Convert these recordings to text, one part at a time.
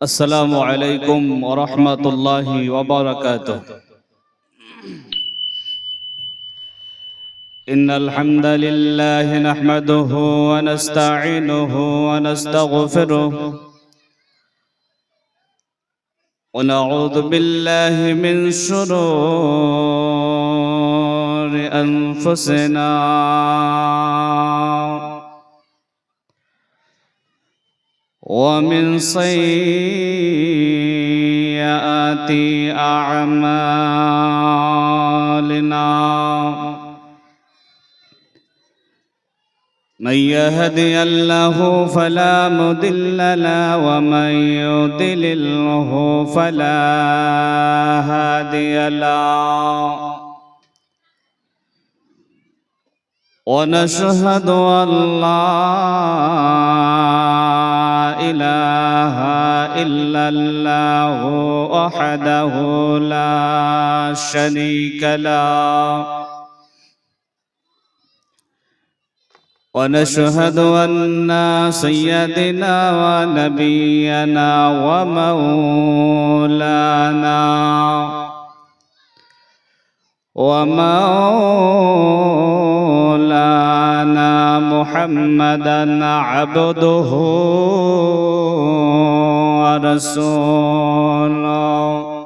আসসালামু আলাইকুম ওয়া রাহমাতুল্লাহি ওয়া বারাকাতুহু। ইন্নাল হামদালিল্লাহি নাহমাদুহু ওয়া নাস্তাঈনুহু ওয়া নাস্তাগফিরুহু ওয়া নাউযু বিল্লাহি মিন শুরুরি আনফুসিনা ومن سيئات أعمالنا من يهدي الله فلا مضل له ومن يضلله فلا هادي له ونشهد أن لا إله إلا الله وحده لا شريك له ونشهد أن سيدنا ونبينا ومولانا محمدا عبده ورسوله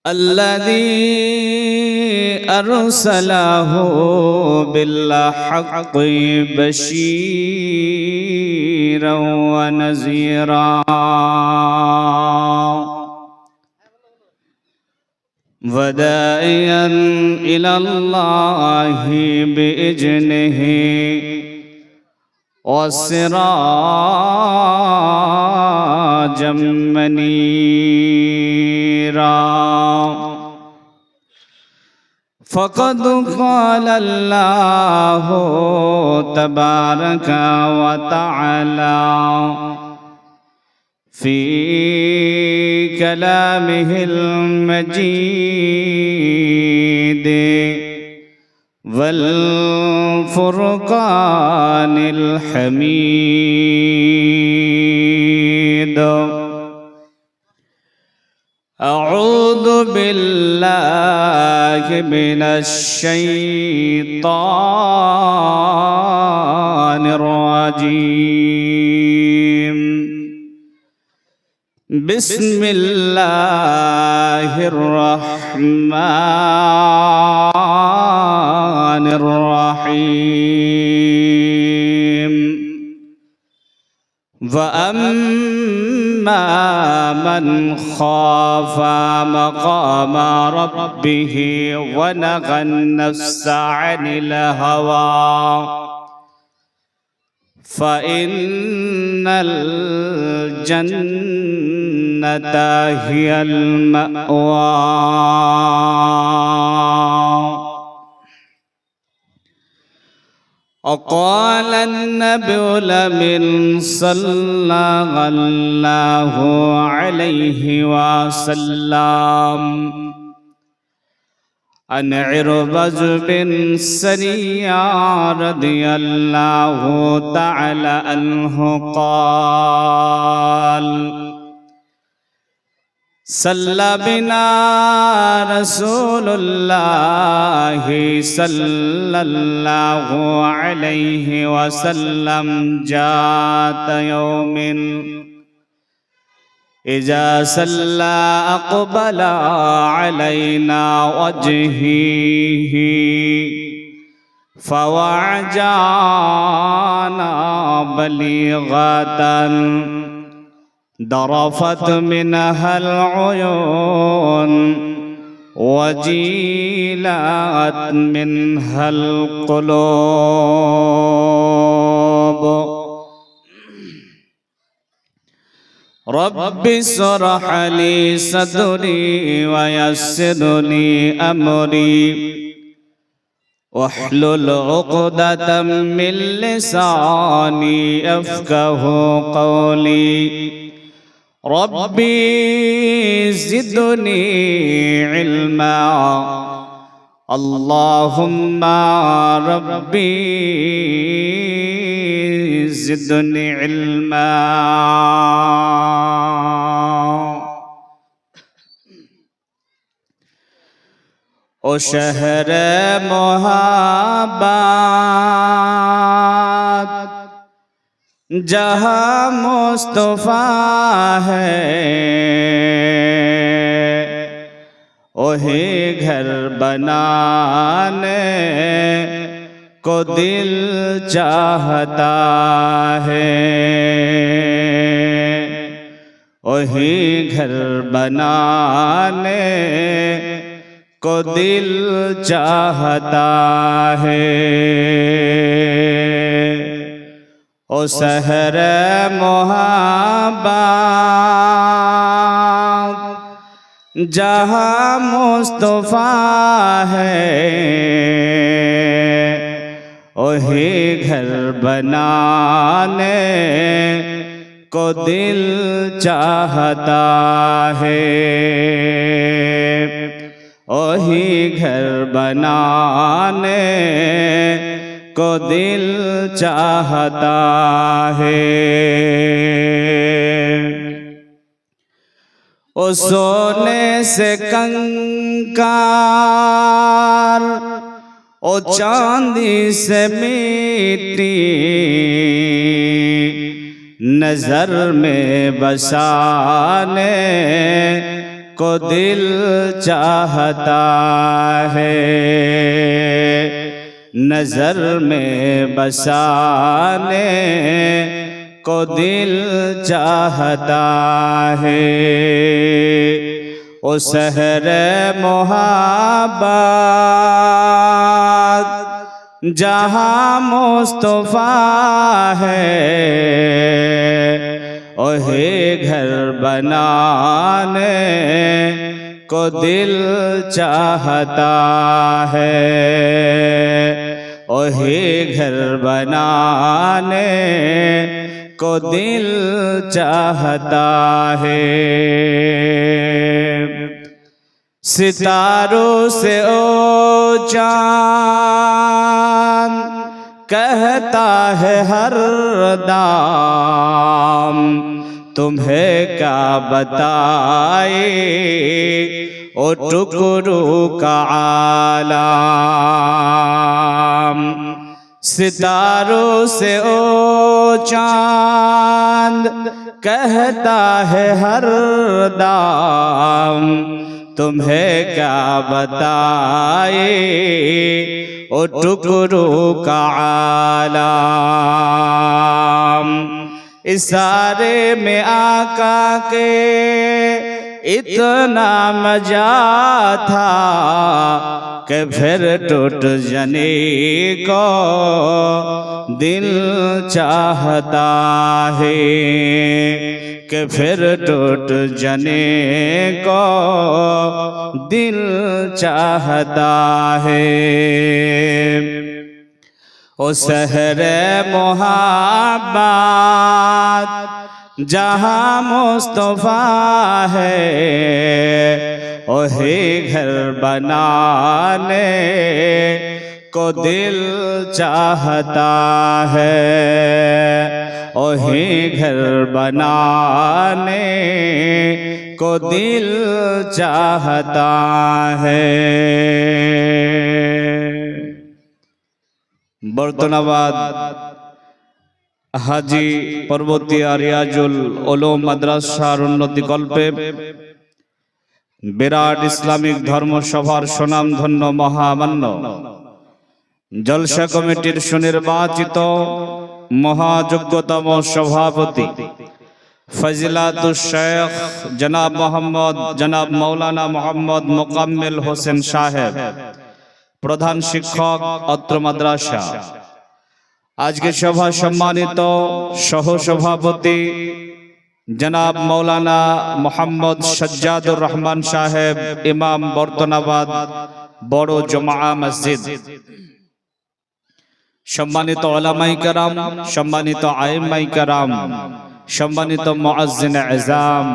الذي أرسله بالحق بشيرا ونذيرا وداعيا إلى الله بإذنه وسراجا منيرا فقد قال الله تبارك وتعالى في كلامه المجيد والفرقان الحميد أعوذ بالله من الشيطان الرجيم بسم الله الرحمن الرحيم وأما من خاف مقام ربه ونهى النفس عن الهوى فإن الجنة هي المأوى وقال النبي لمن صلى الله عليه وسلم عن عربز بن سرية رضي الله تعالى عنه قال صلى بنا رسول الله صلى الله عليه وسلم ذات يوم إذا صلى أقبل علينا وجهه فوعجانا بليغة ضرفت منها العيون وجيلت منها القلوب رب اشرح لي صدري ويسر لي أمري واحلل عقدة من لساني يفقه قولي ربي زدني علما اللهم ربي زدني علما او شہر محبت جہاں مصطفیٰ ہے وہی گھر بنانے کو دل چاہتا ہے وہی گھر بنانے کو دل چاہتا ہے او سحر محبت جہاں مصطفیٰ ہے وہی گھر بنانے کو دل چاہتا ہے وہی گھر بنانے کو دل چاہتا ہے او سونے سے کنکار او چاندی سے مٹی نظر میں بسانے کو دل چاہتا ہے نظر میں بسانے کو دل چاہتا ہے او سحر محبت جہاں مصطفیٰ ہے وہی گھر بنانے کو دل چاہتا ہے وہی گھر بنانے کو دل چاہتا ہے ستاروں سے او چاند کہتا ہے ہر دم تمہیں کیا بتائے او ٹکڑوں کا عالم ستاروں سے او چاند کہتا ہے ہر دم تمہیں کیا بتائے او ٹکڑوں کا عالم اشارے میں آقا کے اتنا مزہ تھا کہ پھر ٹوٹ جانے کو دل چاہتا ہے کہ پھر ٹوٹ جانے کو دل چاہتا ہے او سحر محبت جہاں مصطفیٰ ہے وہی گھر بنانے کو دل چاہتا ہے وہی گھر بنانے کو دل چاہتا ہے বর্তনাবাদ হাজী পর্বতিয়া রিয়াজুল উলুম মাদ্রাসার উন্নতি কল্পে বিরাট ইসলামিক ধর্মসভার সুনামধন্য মহামান্য জলসা কমিটির সুনির্বাচিত মহাযোগ্যতম সভাপতি ফজিলাতুল শেখ জনাব মাওলানা মোহাম্মদ মোকাম্মেল হোসেন সাহেব প্রধান শিক্ষক অত্র মাদ্রাসা আজকে সভা সম্মানিত সহ সভাপতি জনাব মাওলানা মোহাম্মদ সজ্জাদুর রহমান সাহেব ইমাম বর্তনাবাদ বড় জমা মসজিদ সম্মানিত উলামায়ে কেরাম সম্মানিত আইম্মায়ে কেরাম সম্মানিত মুআজ্জিন আযম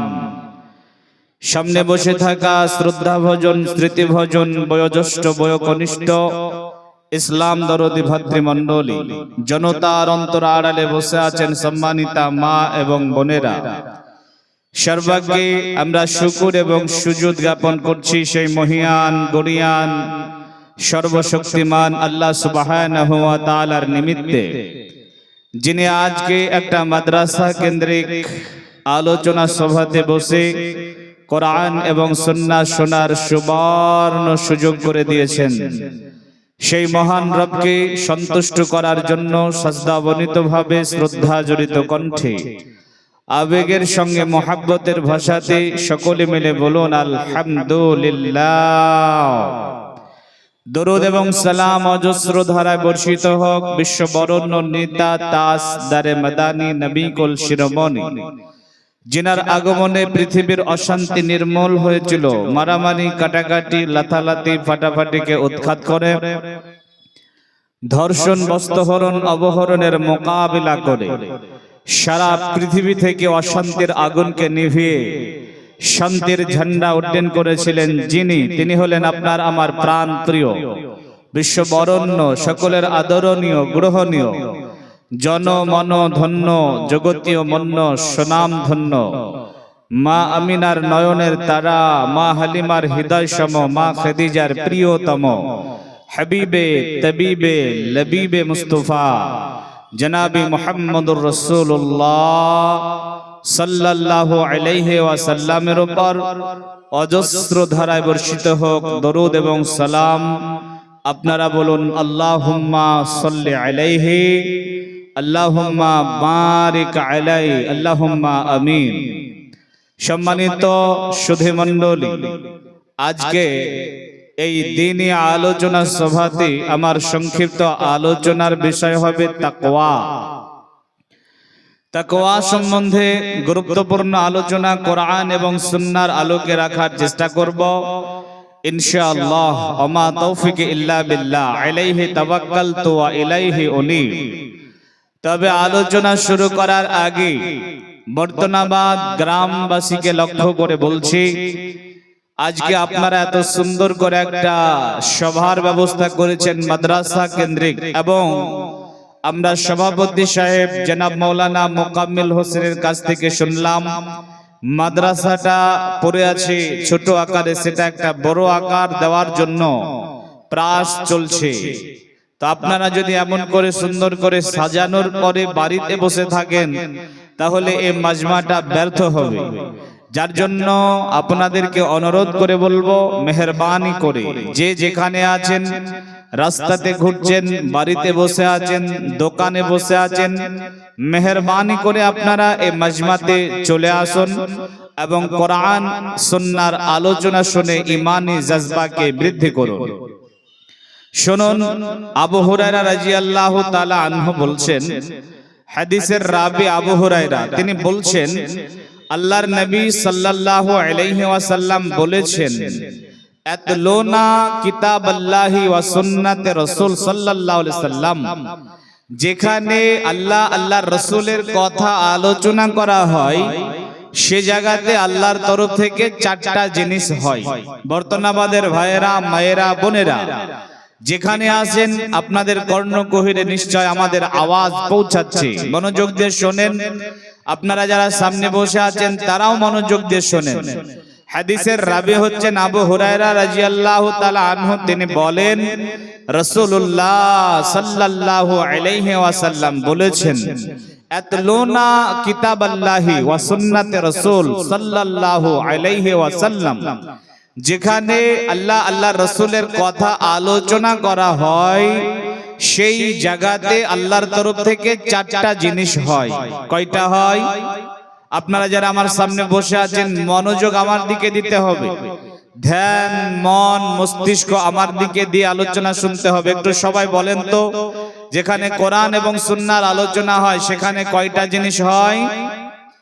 সামনে বসে থাকা শ্রদ্ধাভজন স্মৃতিভজন বয়োজ্যেষ্ঠ বয়োকনিষ্ঠ ইসলাম দরদি ভাতৃমণ্ডলী, জনতার অন্তর আড়ালে বসে আছেন সম্মানিতা মা এবং বোনেরা, সর্বাগ্যে আমরা শুকুর এবং সুজুদ জ্ঞাপন করছি সেই মহিয়ান গরিয়ান সর্বশক্তিমান আল্লাহ সুবহানাহু ওয়া তাআলার নিমিত্তে, যিনি আজকে একটা মাদ্রাসা কেন্দ্রিক আলোচনা সভাতে বসে কোরআন এবং সুন্নাহ শোনার সুবর্ণ সুযোগ করে দিয়েছেন। সেই মহান রবকে সন্তুষ্ট করার জন্য সাজদাবনিতভাবে শ্রদ্ধা জড়িত কণ্ঠে আবেগের সঙ্গে মোহাব্বতের ভাষাতে সকলে মিলে বলুন আলহামদুলিল্লাহ। দরুদ এবং সালাম অজস্র ধারায় বর্ষিত হোক বিশ্ব বরেণ্য নেতা তাজদারে মাদানী নবী কুল শিরোমণি, যিনার আগমনে পৃথিবীর অশান্তি নির্মূল হয়েছিল, মারামারি কাটাকাটি লাথালাতি ফাটাফাটিকে উৎখাত করে ধর্ষণ বস্ত্রহরণ অবহরণের মোকাবিলা করে সারা পৃথিবী থেকে অশান্তির আগুনকে নিভিয়ে শান্তির ঝান্ডা উড্ডীন করেছিলেন যিনি, তিনি হলেন আপনার আমার প্রাণ প্রিয় বিশ্ব বরেণ্য সকলের আদরণীয় গ্রহণীয় জন মন ধন্য জগতীয় মন্য সুনাম ধন্য মা আমিনার নয়নের তারা, মা হালিমার হৃদয় সম, মা খাদিজার প্রিয়তম হাবিবে তবিবে লবিবে মুস্তাফা জনাবি মুহাম্মদুর রাসূলুল্লাহ সাল্লাল্লাহু আলাইহি ওয়াসাল্লামের উপর অজস্র ধারায় বর্ষিত হোক দরুদ এবং সালাম। আপনারা বলুন আল্লাহুম্মা সাল্লি আলাইহি, আল্লাহুম্মা বারিক আলাইহি, আল্লাহুম্মা আমিন। সম্মানিত সুধী মণ্ডলী, আজকে এই দিনী আলোচনা সভাতে আমার সংক্ষিপ্ত আলোচনার বিষয় হবে তাকওয়া। তাকওয়া সম্বন্ধে গুরুত্বপূর্ণ আলোচনা কোরআন এবং সুন্নাহর আলোকে রাখার চেষ্টা করব ইনশাআল্লাহ। ওমা তৌফিক ইল্লা বিল্লাহ, আলাইহি তাওয়াক্কালতু ওয়া ইলাইহি উনীব। তবে আলোচনা শুরু করার আগে বর্তনাবাদ গ্রামবাসীকে লক্ষ্য করে বলছি, আজকে আপনারা এত সুন্দর করে একটা সভার ব্যবস্থা করেছেন মাদ্রাসা কেন্দ্রিক, এবং আমরা সভাপতি সাহেব জনাব মাওলানা মোকাম্মেল হোসেনের কাছ থেকে শুনলাম মাদ্রাসাটা পড়ে আছে ছোট আকারে, সেটা একটা বড় আকার দেওয়ার জন্য প্রয়াস চলছে। তো আপনারা যদি এমন করে সুন্দর করে সাজানোর পরে বাড়িতে বসে থাকেন তাহলে এই মাজমাটা ব্যর্থ হবে। যার জন্য আপনাদেরকে অনুরোধ করে বলবো, মেহেরবানি করে যে যেখানে আছেন, রাস্তাতে ঘুরছেন, বাড়িতে বসে আছেন, দোকানে বসে আছেন, মেহেরবানি করে আপনারা এই মাজমাতে চলে আসুন এবং কোরআন সুন্নাহর আলোচনা শুনে ঈমানি জজবাকে বৃদ্ধি করুন। শুনুন, আবু হুরায়রা রাদিয়াল্লাহু তাআলা আনহু বলছেন, হাদিসের রাবি আবু হুরায়রা, তিনি বলছেন আল্লাহর নবী সাল্লাল্লাহু আলাইহি ওয়াসাল্লাম বলেছেন, আতলুনা কিতাবাল্লাহি ওয়া সুন্নাতে রাসূল সাল্লাল্লাহু আলাইহি সাল্লাম, যেখানে আল্লাহ আল্লাহর রাসূলের কথা আলোচনা করা হয় সে জায়গাতে আল্লাহর তরফ থেকে চারটা জিনিস হয়। বর্তনাবাদের ভাইয়েরা মায়েরা বোনেরা যেখানে আছেন, আপনাদের কর্ণকুহরে নিশ্চয় আমাদের আওয়াজ পৌঁছাচ্ছে, মনোযোগ দিয়ে শোনেন। আপনারা যারা সামনে বসে আছেন তারাও মনোযোগ দিয়ে শোনেন। হাদিসের রাবি হচ্ছেন আবু হুরায়রা রাদিয়াল্লাহু তাআলা আনহু, তিনি বলেন রাসূলুল্লাহ সাল্লাল্লাহু আলাইহি ওয়াসাল্লাম বলেছেন, আতলুনা কিতাবাল্লাহি ওয়া সুন্নাতে রাসূল সাল্লাল্লাহু আলাইহি ওয়াসাল্লাম, যেখানে আল্লাহ আল্লাহর রাসূলের কথা আলোচনা করা হয় সেই জায়গাতে আল্লাহর তরফ থেকে চারটা জিনিস হয়। কয়টা হয়? আপনারা যারা আমার সামনে বসে আছেন মনোযোগ আমার দিকে দিতে হবে, ধ্যান মন মস্তিষ্ক আমার দিকে দিয়ে আলোচনা শুনতে হবে। একটু সবাই বলেন তো, যেখানে কোরআন এবং সুন্নাহর আলোচনা হয় সেখানে কয়টা জিনিস হয়?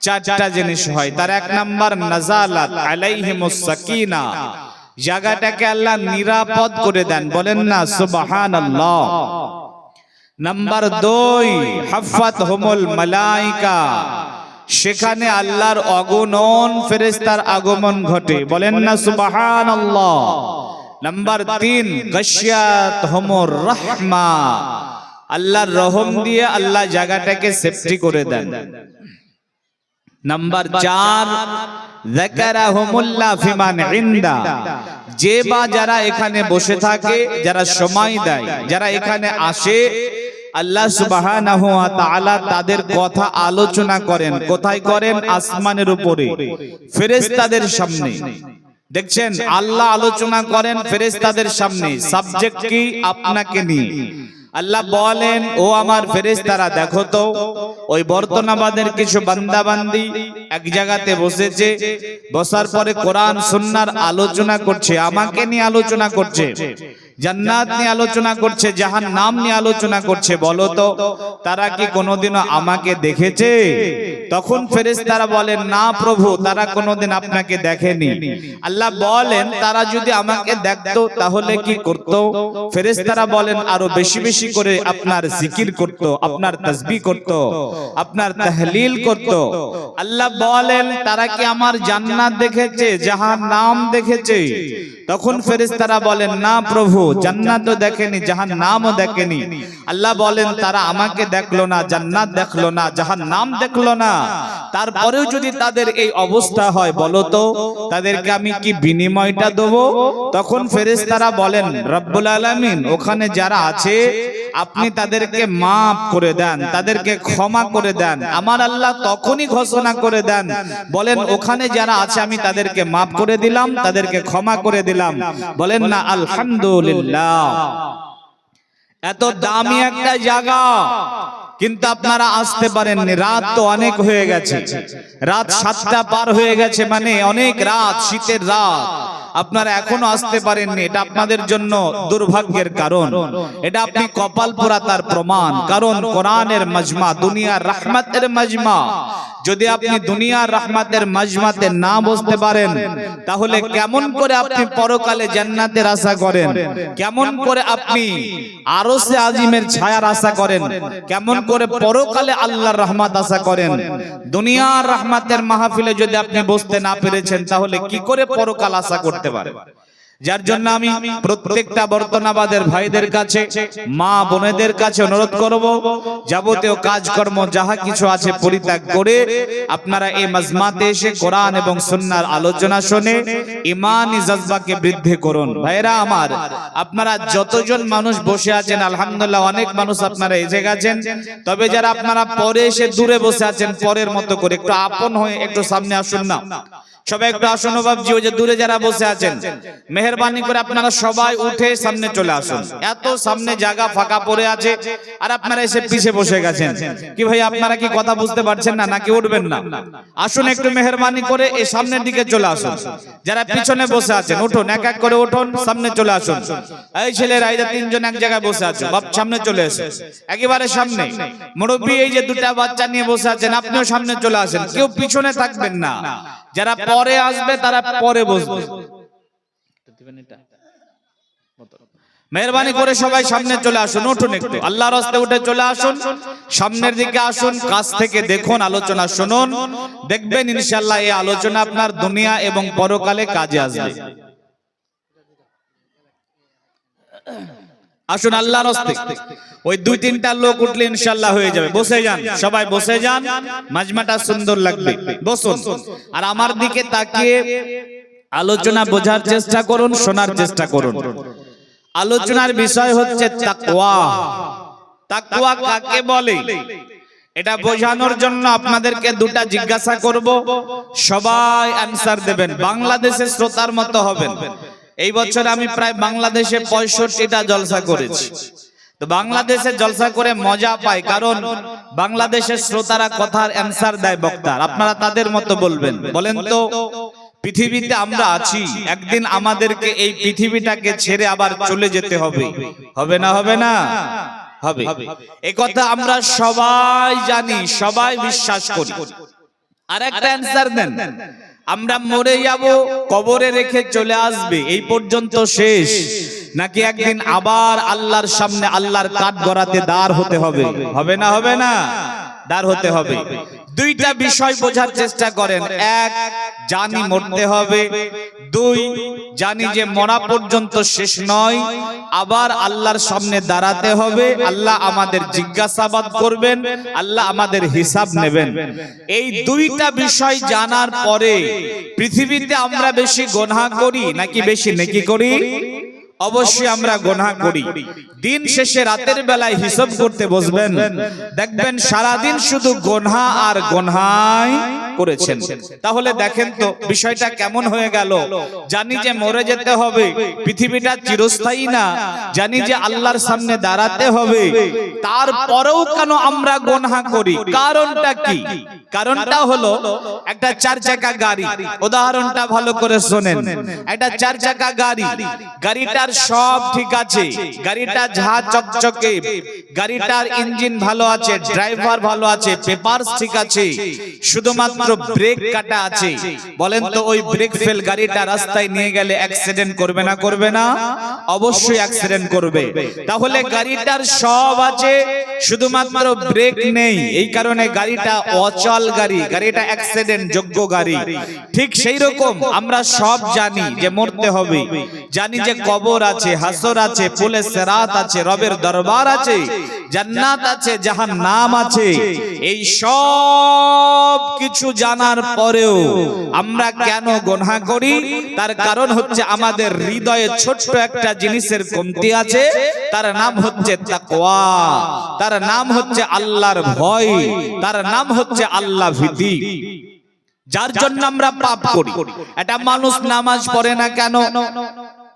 চারটা জিনিস হয়। তার এক নাম্বার নাজালাত আলাইহিমুস সাকিনা, জায়গাটাকে আল্লাহ নিরাপদ করে দেন, বলেন না সুবহানাল্লাহ। নাম্বার 2 হাফাতহুমুল মালায়েকা, সেখানে আল্লাহর অগণন ফেরেশতার আগমন ঘটে, বলেন না সুবহানাল্লাহ। নাম্বার 3, গাশিয়াতহুমুর রাহমা, আল্লাহর রহম দিয়ে আল্লাহ জায়গাটাকে সেফটি করে দেন। নাম্বার 4, যাকারাহুমুল্লাহ ফিমান ইনদা, যে বা যারা এখানে বসে থাকে, যারা সময় দেয়, যারা এখানে আসে, আল্লাহ সুবহানাহু ওয়া তাআলা তাদের কথা আলোচনা করেন। কোথায় করেন? আসমানের উপরে ফেরেশতাদের সামনে। দেখছেন, আল্লাহ আলোচনা করেন ফেরেশতাদের সামনে। সাবজেক্ট কি? আপনাকে নিয়ে। আল্লাহ বলেন, ও আমার ফেরেশতারা, দেখো তো ওই বর্তমানের কিছু বান্দা বান্দি এক জায়গাতে বসেছে, বসার পরে কোরআন সুন্নাহর আলোচনা করছে, আমাকে নিয়ে আলোচনা করছে, জান্নাত নিয়ে আলোচনা করছে, জাহান্নাম নিয়ে আলোচনা করছে। বলো তো তারা কি কোনোদিনও আমাকে দেখেছে? তখন ফেরেশতারা বলেন, না প্রভু, তারা কোনোদিন আপনাকে দেখেনি। আল্লাহ বলেন, তারা যদি আমাকে দেখতো তাহলে কি করত? ফেরেশতারা বলেন, আরো বেশি বেশি করে আপনার জিকির করত, আপনার তাসবিহ করত, আপনার তাহলিল করত। আল্লাহ বলেন, তারা কি আমার জান্নাত দেখেছে, জাহান্নাম দেখেছে? তখন ফেরেশতারা বলেন, না প্রভু, জান্নাতও দেখেনি, জাহান্নামও দেখেনি। আল্লাহ বলেন, তারা আমাকে দেখলো না, জান্নাত দেখলো না, জাহান্নাম দেখলো না, তারপরেও যদি তাদের এই অবস্থা হয়, বলো তো তাদেরকে আমি কি বিনিময়টা দেব? তখন ফেরেশতারা বলেন, রব্বুল আলামিন, ওখানে যারা আছে আপনি তাদেরকে মাফ করে দেন, তাদেরকে ক্ষমা করে দেন। আমার আল্লাহ তখনই ঘোষণা করে দেন, বলেন, ওখানে যারা আছে আমি তাদেরকে মাফ করে দিলাম, তাদেরকে ক্ষমা করে দিলাম। বলেন না আলহামদুলিল্লাহ। এত দামি একটা জায়গা, কিন্তু আপনারা আসতে পারেননি। রাত তো অনেক হয়ে গেছে, রাত 7টা পার হয়ে গেছে, মানে অনেক রাত, শীতের রাত, আপনারা এখনো আসতে পারেননি। এটা আপনাদের জন্য দুর্ভাগ্যের কারণ, এটা আপনি কপাল পোড়া তার প্রমাণ। কারণ কোরআনের মাজমা, দুনিয়ার রহমতের মাজমা, যদি আপনি দুনিয়ার রহমতের মাজমাতে না বসতে পারেন, তাহলে কেমন করে আপনি পরকালে জান্নাতের আশা করেন? কেমন করে আপনি আরশে আজিমের ছায়ার আশা করেন? কেমন করে পরকালে আল্লাহর রহমত আশা করেন? দুনিয়ার রহমতের মাহফিলে যদি আপনি বসতে না পেরেছেন, তাহলে কি করে পরকাল আশা করতে পারেন? যার জন্য আমি প্রত্যেকটা বর্তমানবাদের ভাইদের কাছে, মা বোনেদের কাছে অনুরোধ করব, যাবতীয় কাজকর্ম যাহা কিছু আছে পরিত্যাগ করে আপনারা এই মাজমাতে এসে কোরআন এবং সুন্নাহর আলোচনা শুনে ঈমানি জজবাকে বৃদ্ধি করুন। ভাইরা আমার, আপনারা যতজন মানুষ বসে আছেন, আলহামদুলিল্লাহ অনেক মানুষ আপনারা এসে গেছেন, তবে যারা আপনারা পরে এসে দূরে বসে আছেন, পরের মতো করে একটু আপন হয়ে একটু সামনে আসুন না। সবাই একটু আসুন বাবজি, ওই যে দূরে যারা বসে আছেন, মেহেরবানি করে আপনারা সবাই উঠে সামনে চলে আসুন। এত সামনে জায়গা ফাঁকা পড়ে আছে, আর আপনারা এসে পিছে বসে গেছেন। কি ভাই, আপনারা কি কথা বুঝতে পারছেন না, নাকি উঠবেন না? আসুন একটু মেহেরবানি করে এই সামনের দিকে চলে আসুন। যারা পিছনে বসে আছেন, উঠুন, এক এক করে উঠুন, সামনে চলে আসুন। এই ছেলেরা, এই যে 3 জন এক জায়গায় বসে আছে, বাপ সামনে চলে এসে একেবারে সামনে। মুরব্বী, এই যে 2টা বাচ্চা নিয়ে বসে আছেন, আপনিও সামনে চলে আসেন, কেউ পিছনে থাকবেন না। যারা পরে আসবে তারা পরে বসবে। মেহরবানি করে সবাই সামনে চলে আসুন, উঠুন, একটু আল্লাহর রাস্তায় উঠে চলে আসুন, সামনের দিকে আসুন, কাছ থেকে দেখুন, আলোচনা শুনুন, দেখবেন ইনশাআল্লাহ এই আলোচনা আপনার দুনিয়া এবং পরকালে কাজে আসবে। আসুন আল্লাহর রাস্তায়, ওই 2-3টা লোক উঠলে ইনশাআল্লাহ হয়ে যাবে। বসে যান, সবাই বসে যান, মাজমাটা সুন্দর লাগবে, বসুন। আর আমার দিকে তাকিয়ে আলোচনা বোঝার চেষ্টা করুন, শোনার চেষ্টা করুন। আলোচনার বিষয় হচ্ছে তাকওয়া। তাকওয়া কাকে বলে এটা বোঝানোর জন্য আপনাদেরকে 2টা জিজ্ঞাসা করব, সবাই অ্যানসার দেবেন, বাংলাদেশের শ্রোতার মতো হবেন। এই বছর আমি প্রায় বাংলাদেশে 65টা জলসা করেছি। তো বাংলাদেশে জলসা করে মজা পাই, কারণ বাংলাদেশের শ্রোতারা কথার অ্যানসার দেয় বক্তার, আপনারা তাদের মতো বলবেন। বলেন তো, পৃথিবীতে আমরা আছি, একদিন আমাদেরকে এই পৃথিবীটাকে ছেড়ে আবার চলে যেতে হবে, হবে না? হবে না? হবে। এই কথা আমরা সবাই জানি, সবাই বিশ্বাস করি। আর একটা অ্যানসার দেন, আমরা মরে যাব, কবরে রেখে চলে আসবে, এই পর্যন্ত শেষ, নাকি একদিন আবার আল্লাহর সামনে আল্লাহর কাঠগড়াতে দাঁড় হতে হবে? হবে না? হবে না? দাঁড় হতে হবে। দুইটা বিষয় বোঝার চেষ্টা করেন। এক, জানি মরতে হবে। দুই, জানি যে মরা পর্যন্ত শেষ নয়, আবার আল্লাহর সামনে দাঁড়াতে হবে। আল্লাহ আমাদের জিজ্ঞাসাবাদ করবেন, আল্লাহ আমাদের হিসাব নেবেন। এই দুইটা বিষয় জানার পরে পৃথিবীতে আমরা বেশি গুনাহ করি নাকি বেশি নেকি করি? অবশ্যই আমরা গুনাহ করি। দিন শেষে রাতের বেলায় হিসাব করতে বসবেন, দেখবেন সারাদিন শুধু গুনাহ আর গুনাহই করেছেন। তাহলে দেখেন তো বিষয়টা কেমন হয়ে গেল। জানি যে মরে যেতে হবে, পৃথিবীটা চিরস্থায়ী না, জানি যে আল্লাহর সামনে দাঁড়াতে হবে, তারপরেও কেন আমরা গুনাহ করি? কারণটা কি? কারণটা হলো একটা চার চাকা গাড়ি, উদাহরণটা ভালো করে শোনেন। একটা চার চাকা গাড়ি, গাড়িটার সব ঠিক আছে, গাড়িটা ঝা চকচকে, গাড়িটার ইঞ্জিন ভালো আছে, ড্রাইভার ভালো আছে, পেপারস ঠিক আছে, শুধুমাত্র ব্রেক কাটা আছে। বলেন তো ওই ব্রেক ফেল গাড়িটা রাস্তায় নিয়ে গেলে অ্যাক্সিডেন্ট করবে না করবে না? অবশ্যই অ্যাক্সিডেন্ট করবে। তাহলে গাড়িটার সব আছে, শুধুমাত্র ব্রেক নেই, এই কারণে গাড়িটা অচল গাড়ি, গাড়িটা অ্যাক্সিডেন্ট যোগ্য গাড়ি। ঠিক সেই রকম আমরা সব জানি যে মরতে হবে, জানি যে কবর আছে, হাসর আছে, পুলে সিরাত আছে, রবের দরবার আছে, জান্নাত আছে, জাহান্নাম আছে। এই সব কিছু জানার পরেও আমরা কেন গুনাহ করি? তার কারণ হচ্ছে আমাদের হৃদয়ে ছোট্ট একটা জিনিসের কমতি আছে, তার নাম হচ্ছে তাকওয়া, তার নাম হচ্ছে আল্লাহর ভয়, তার নাম হচ্ছে আল্লাহ ভীতি। যার জন্য আমরা পাপ করি। একটা মানুষ নামাজ পড়ে না কেন?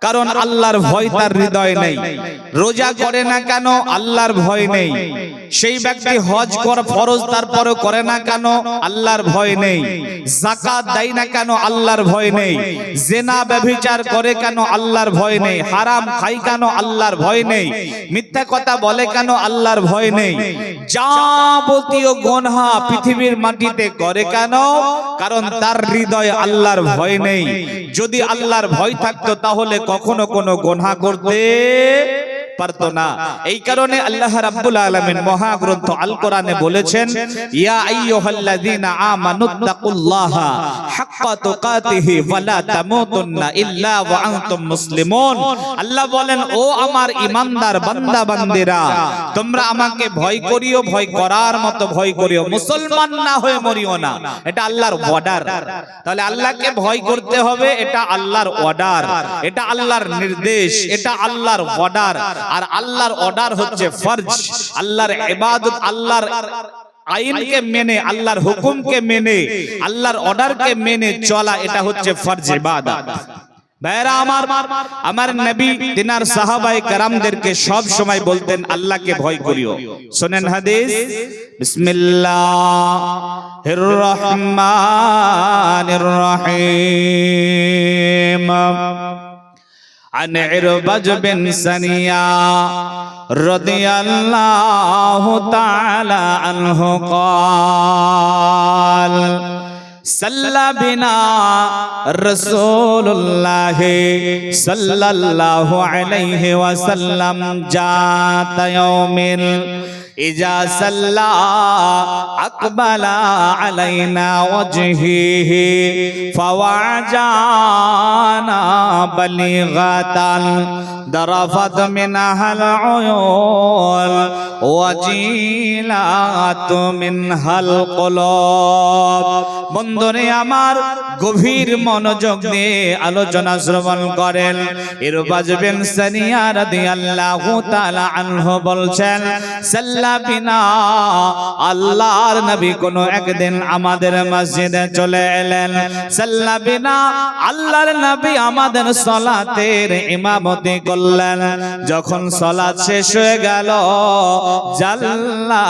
কারণ আল্লাহর ভয় তার হৃদয়ে নেই। রোজা করে না কেন? আল্লাহর ভয় নেই। সেই ব্যক্তি হজ কর ফরজ তারপরও করে না কেন? আল্লাহর ভয় নেই। যাকাত দেয় না কেন? আল্লাহর ভয় নেই। জিনা ব্যভিচার করে কেন? আল্লাহর ভয় নেই। হারাম খায় কেন? আল্লাহর ভয় নেই। মিথ্যা কথা বলে কেন? আল্লাহর ভয় নেই। যাবতীয় গুনাহ পৃথিবীর মাটিতে করে কেন? কারণ তার হৃদয়ে আল্লাহর ভয় নেই। যদি আল্লাহর ভয় থাকতো তাহলে কখনো কোনো গুনাহ করতে পারতো না। এই কারণে আল্লাহ রাব্বুল আলামিন মহাগ্রন্থ আল কোরআনে বলেছেন, ইয়া আইয়ুহাল্লাযীনা আমানুত্তাকুল্লাহা হাক্কা তুকাতিহি ওয়া লা তামুতুন্না ইল্লা ওয়া আনতুম মুসলিমুন। আল্লাহ বলেন, ও আমার ঈমানদার বান্দা বান্দিরা, তোমরা আমাকে ভয় করিও, ভয় করার মতো ভয় করিও, মুসলমান না হয়ে মরিও না। এটা আল্লাহর অর্ডার। তাহলে আল্লাহকে ভয় করতে হবে, এটা আল্লাহর অর্ডার, এটা আল্লাহর নির্দেশ, এটা আল্লাহর অর্ডার। আর আল্লাহর অর্ডার হচ্ছে ফরজ। আল্লাহর ইবাদত, আল্লাহর আইনকে মেনে, আল্লাহর হুকুমকে মেনে, আল্লাহর অর্ডারকে মেনে চলা, এটা হচ্ছে ফরজ ইবাদত। ভাইরা আমার, আমার নবী তিনার সাহাবায়ে কেরামদেরকে সব সময় বলতেন আল্লাহকে ভয় করিও। শুনেন হাদিস, বিসমিল্লাহির রহমানির রহিম। عن عربج بن سنيا رضي الله تعالى عنه قال صلى بنا رسول الله صلى الله عليه وسلم ذات يوم إذا صلى أقبل علينا وجهه فوعجانا بليغة ضرفت منها العيون وجيلات منها القلوب। বন্ধুরে আমার, গভীর মনোযোগ দিয়ে আলোচনা শ্রবণ করেন। ইরবাজ বিন সানিয়া রাদিয়াল্লাহু তাআলা আনহু বলছেন, সাল্লাবিনা, আল্লাহর নবী কোন একদিন আমাদের মসজিদে চলে এলেন। সাল্লাবিনা, আল্লাহর নবী আমাদের সালাতের ইমামতি করলেন। যখন সালাত শেষ হয়ে গেল, জাল্লা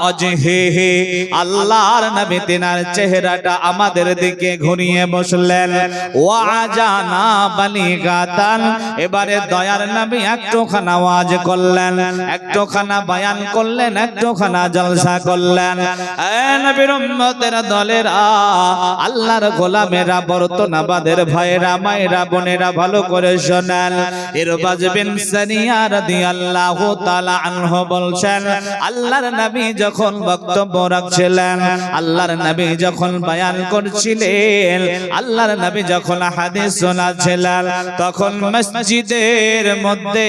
ওয়াজহিহি, আল্লাহর নবী তিনার চেহারাটা আমাদের দিকে ঘুরিয়ে বসলেন। ওয়াজানা বালিগাতান, এবারে দয়ার নবী একটুখানা ওয়াজ করলেন, একটুখানা বয়ান করলেন, একটুখানা জলসা করলেন। এ নবীর উম্মতের দলেরা, আল্লাহর গোলামেরা, বর্তনাবাদের ভাইরা, মায়েরা, বোনেরা, ভালো করে শোনেন। ইরবাজ বিন সানিয়া রাদিয়াল্লাহু তাআলা আনহু বলছেন, বলছেন, আল্লাহর নবী যখন বক্তব্য রাখছিলেন, আল্লাহর নবী যখন বয়ান করছিলেন, আল্লাহর নবী যখন হাদিস শোনাচ্ছিলেন, তখন মসজিদের মধ্যে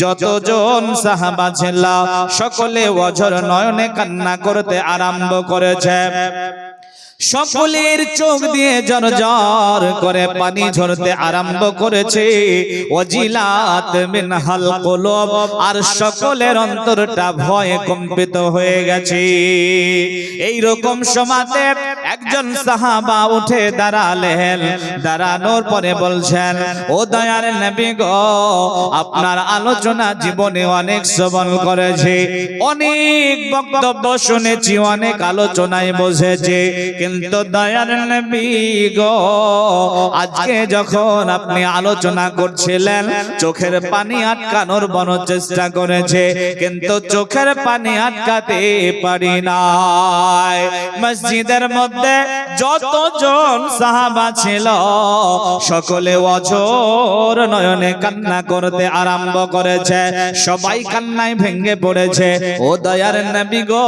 যতজন সাহাবা ছিল সকলে অঝর নয়নে কান্না করতে আরম্ভ করেছে। সকলের চোখ দিয়ে ঝরঝর করে পানি ঝরতে আরম্ভ করেছে। ওয়াজিলাত মিনহাল কুলুব, আর সকলের অন্তরটা ভয়ে কম্পিত হয়ে গেছে। এই রকম সময়তে একজন সাহাবা উঠে দাঁড়ালেন, দাঁড়ানোর পরে বলছেন, ও দয়ার নবী গো, আপনার আলোচনা জীবনে অনেক শ্রবণ করেছে, অনেক বক্তব্য শুনেছি, অনেক আলোচনায় বসেছে, কিন্তু দয়ার নবী গো, আজকে যখন আপনি আলোচনা করছিলেন চোখের পানি আটকানোর বড় চেষ্টা করেছে, কিন্তু চোখের পানি আটকাতে পারি নাই। মসজিদের মধ্যে যতজন সাহাবা ছিল সকলে অঝর নয়নে কান্না করতে আরম্ভ করেছে, সবাই কান্নায় ভেঙে পড়েছে। ও দয়ার নবী গো,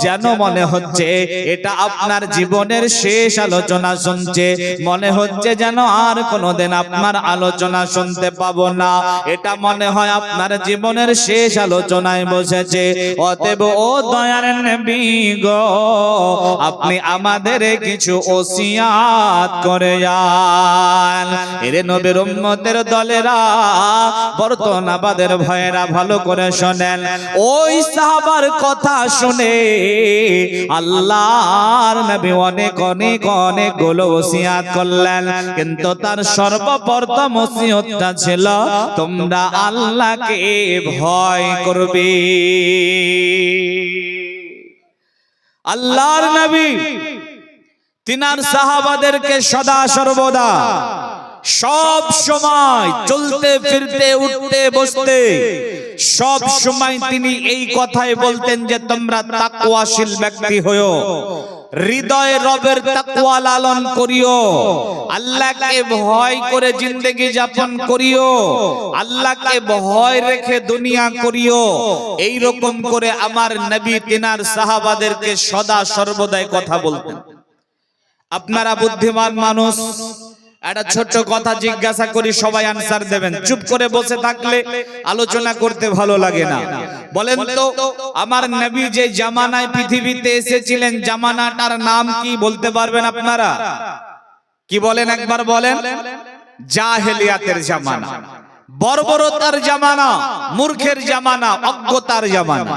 যেন মনে হচ্ছে এটা আপনার জীবনের শেষ আলোচনা শুনছে, মনে হচ্ছে যেন আর কোনোদিন আপনার আলোচনা শুনতে পাবো না, এটা মনে হয় আপনার জীবনের শেষ আলোচনায় বসেছে। অতএব ও দয়ার নবী গো, আপনি আমাদের কিছু ওসিয়াত করে যান। এরে নবীর উম্মতের দলেরা, বর্তমানের ভয়েরা ভালো করে শোনেন। ওই সাহাবার কথা শুনে আল্লাহর নবী অনেক অনেক অনেকগুলো ওসিয়াত করলেন, কিন্তু তার সর্বপ্রথম ওসিয়তটা ছিল, তোমরা আল্লাহকে ভয় করবে। আল্লাহর নবী তিনার সাহাবাদেরকে সদা সর্বদা সব সময় চলতে ফিরতে উঠতে বসতে সব সময় তিনি এই কথাই বলতেন যে তোমরা তাকওয়াশীল ব্যক্তি হয়ো, হৃদয়ে রবের তাকওয়া লালন করিও, আল্লাহকে ভয় করে জিন্দেগি যাপন করিও, আল্লাহকে ভয় রেখে দুনিয়া করিও। এই রকম করে আমার নবী তিনার সাহাবাদেরকে সদা সর্বদাই কথা বলতেন। আপনারা বুদ্ধিমান মানুষ, একটা ছোট্ট কথা জিজ্ঞাসা করি, সবাই আনসার দেবেন। চুপ করে বসে থাকলে আলোচনা করতে ভালো লাগে না। বলেন তো, আমার নবী যে জামানায় পৃথিবীতে এসেছিলেন, জামানাটার নাম কি বলতে পারবেন আপনারা? কি বলেন, একবার বলেন। জাহেলিয়াতের জামানা, বর্বরতার জামানা, মূর্খের জামানা, অজ্ঞতার জামানা।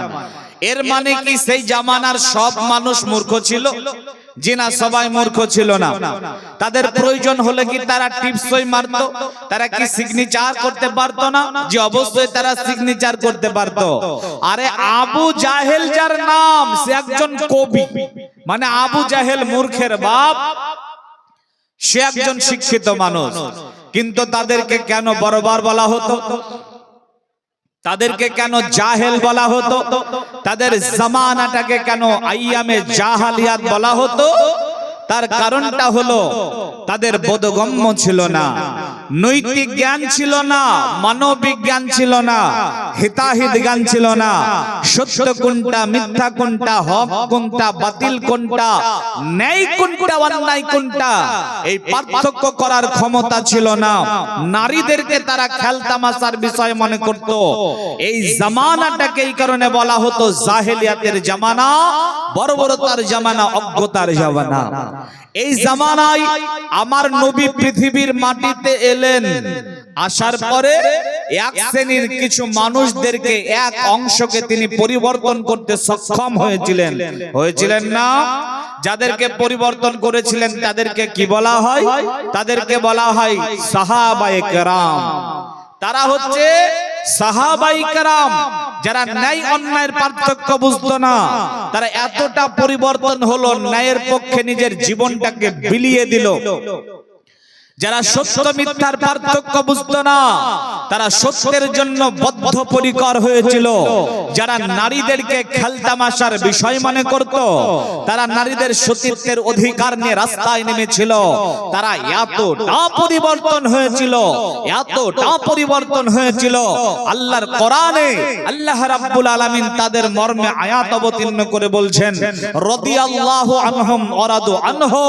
এর মানে কি সেই জামানার সব মানুষ মূর্খ ছিল? জি না, সবাই মূর্খ ছিল না। তাদের প্রয়োজন হলে কি তারা টিপসই মারতো? তারা কি সিগনেচার করতে পারতো না? জি অবশ্যই তারা সিগনেচার করতে পারতো। আরে আবু জাহেল যার নাম, সে একজন কবি, মানে আবু জাহেল মূর্খের বাপ, সে একজন শিক্ষিত মানুষ। কিন্তু তাদেরকে কেন বর্বর বলা হতো? তাদেরকে কেন জাহেল বলা হতো? তাদের জামানাটাকে কেন আইয়ামে জাহালিয়াত বলা হতো? তার কারণটা হলো তাদের বোধগম্য ছিল না, নৈতিক জ্ঞান ছিল না, মানবিক জ্ঞান ছিল না, হিতাহিত জ্ঞান ছিল না, সত্য কোনটা, মিথ্যা কোনটা, হক কোনটা, বাতিল কোনটা, ন্যায় কোনটা, অন্যায় কোনটা, এই পার্থক্য করার ক্ষমতা ছিল না। নারীদেরকে তারা খেলতামাশার বিষয় মনে করত। এই জামানাটাকে এই কারণে বলা হতো জাহেলিয়াতের জামানা, বর্বরতার জামানা, অজ্ঞতার জামানা। এই জামানায় আমার নবী পৃথিবীর মাটিতে এলেন, আসার পরে এক শ্রেণীর কিছু মানুষদেরকে, এক অংশকে তিনি পরিবর্তন করতে সক্ষম হয়েছিলেন না? যাদেরকে পরিবর্তন করেছিলেন তাদেরকে কি বলা হয়? তাদেরকে বলা হয় সাহাবায়ে কেরাম। তারা হচ্ছে সাহাবায়ে কেরাম, যারা ন্যায় অন্যায়ের পার্থক্য বুঝতো না। তারা এতটা পরিবর্তন হলো, ন্যায়ের পক্ষে নিজের জীবনটাকে বিলিয়ে দিল। যারা সত্য মিথ্যার পার্থক্য বুঝতো না, তারা সত্যের জন্য বদ্ধপরিকর হয়েছিল। যারা নারীদেরকে খেলতামাশার বিষয় মনে করত, তারা নারীদের সতীত্বের অধিকার নিয়ে রাস্তায় নেমেছিল। তারা এতটা পরিবর্তন হয়েছিল, এতটা পরিবর্তন হয়েছিল। আল্লাহর কোরআনে আল্লাহ রাব্বুল আলামিন তাদের মর্মে আয়াত অবতীর্ণ করে বলছেন, রাদিয়াল্লাহু আনহুম ওয়া রাদু আনহু,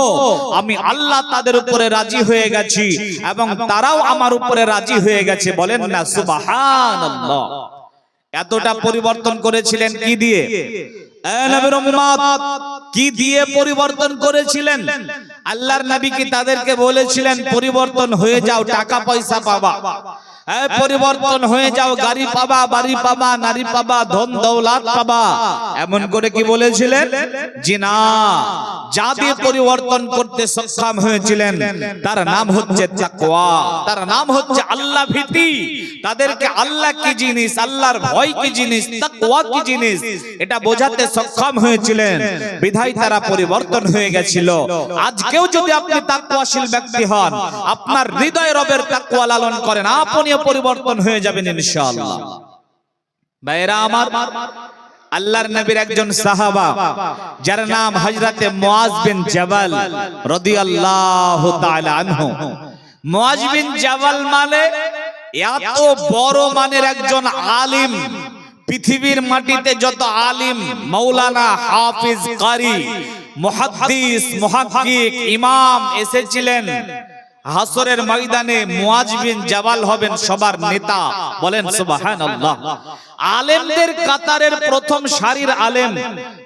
আমি আল্লাহ তাদের উপরে রাজি হয়ে গেছি এবং তারাও আমার উপরে রাজি হয়ে গেছে। বলেন না সুবহানাল্লাহ। এতটা পরিবর্তন করেছিলেন কি দিয়ে? নবীর উম্মত কি দিয়ে পরিবর্তন করেছিলেন? আল্লাহর নবী কি তাদেরকে বলেছিলেন পরিবর্তন হয়ে যাও, টাকা পয়সা পাবা, পরিবর্তন হয়ে যাও, গাড়ি পাবা, বাড়ি পাবা, নারী পাবা, ধন দৌলত পাবা, এমন করে কি বলেছিলেন? জি না। যা দিয়ে পরিবর্তন করতে সক্ষম হয়েছিলেন তার নাম হচ্ছে তাকওয়া, তার নাম হচ্ছে আল্লাহ ভীতি। তাদেরকে আল্লাহ কি জিনিস, আল্লাহর ভয় কি জিনিস, তাকওয়া কি জিনিস, এটা বোঝাতে সক্ষম হয়েছিলেন, বিধায় তারা পরিবর্তন হয়ে গেছিল। আজকেও যদি আপনি তাকওয়াশীল ব্যক্তি হন, আপনার হৃদয়ে রবের তাকওয়া লালন করেন, আপনিও পরিবর্তন হয়ে যাবেন ইনশাআল্লাহ। ভাইরা আমার, আল্লাহর নবীর একজন সাহাবা যার নাম হযরতে মুআজ বিন জাবাল রাদিয়াল্লাহু তাআলা আনহু। মুআজ বিন জাবাল মানে এত বড় মানের একজন আলিম, পৃথিবীর মাটিতে যত আলিম, মাওলানা, হাফিজ, কারি, মুহাদ্দিস, মুহাক্কিক, ইমাম এসেছিলেন, হাসরের ময়দানে মুআজ বিন জাবাল হবেন সবার নেতা। বলেন সুবহানাল্লাহ। আলেমদের কাতারের প্রথম সারির আলেম,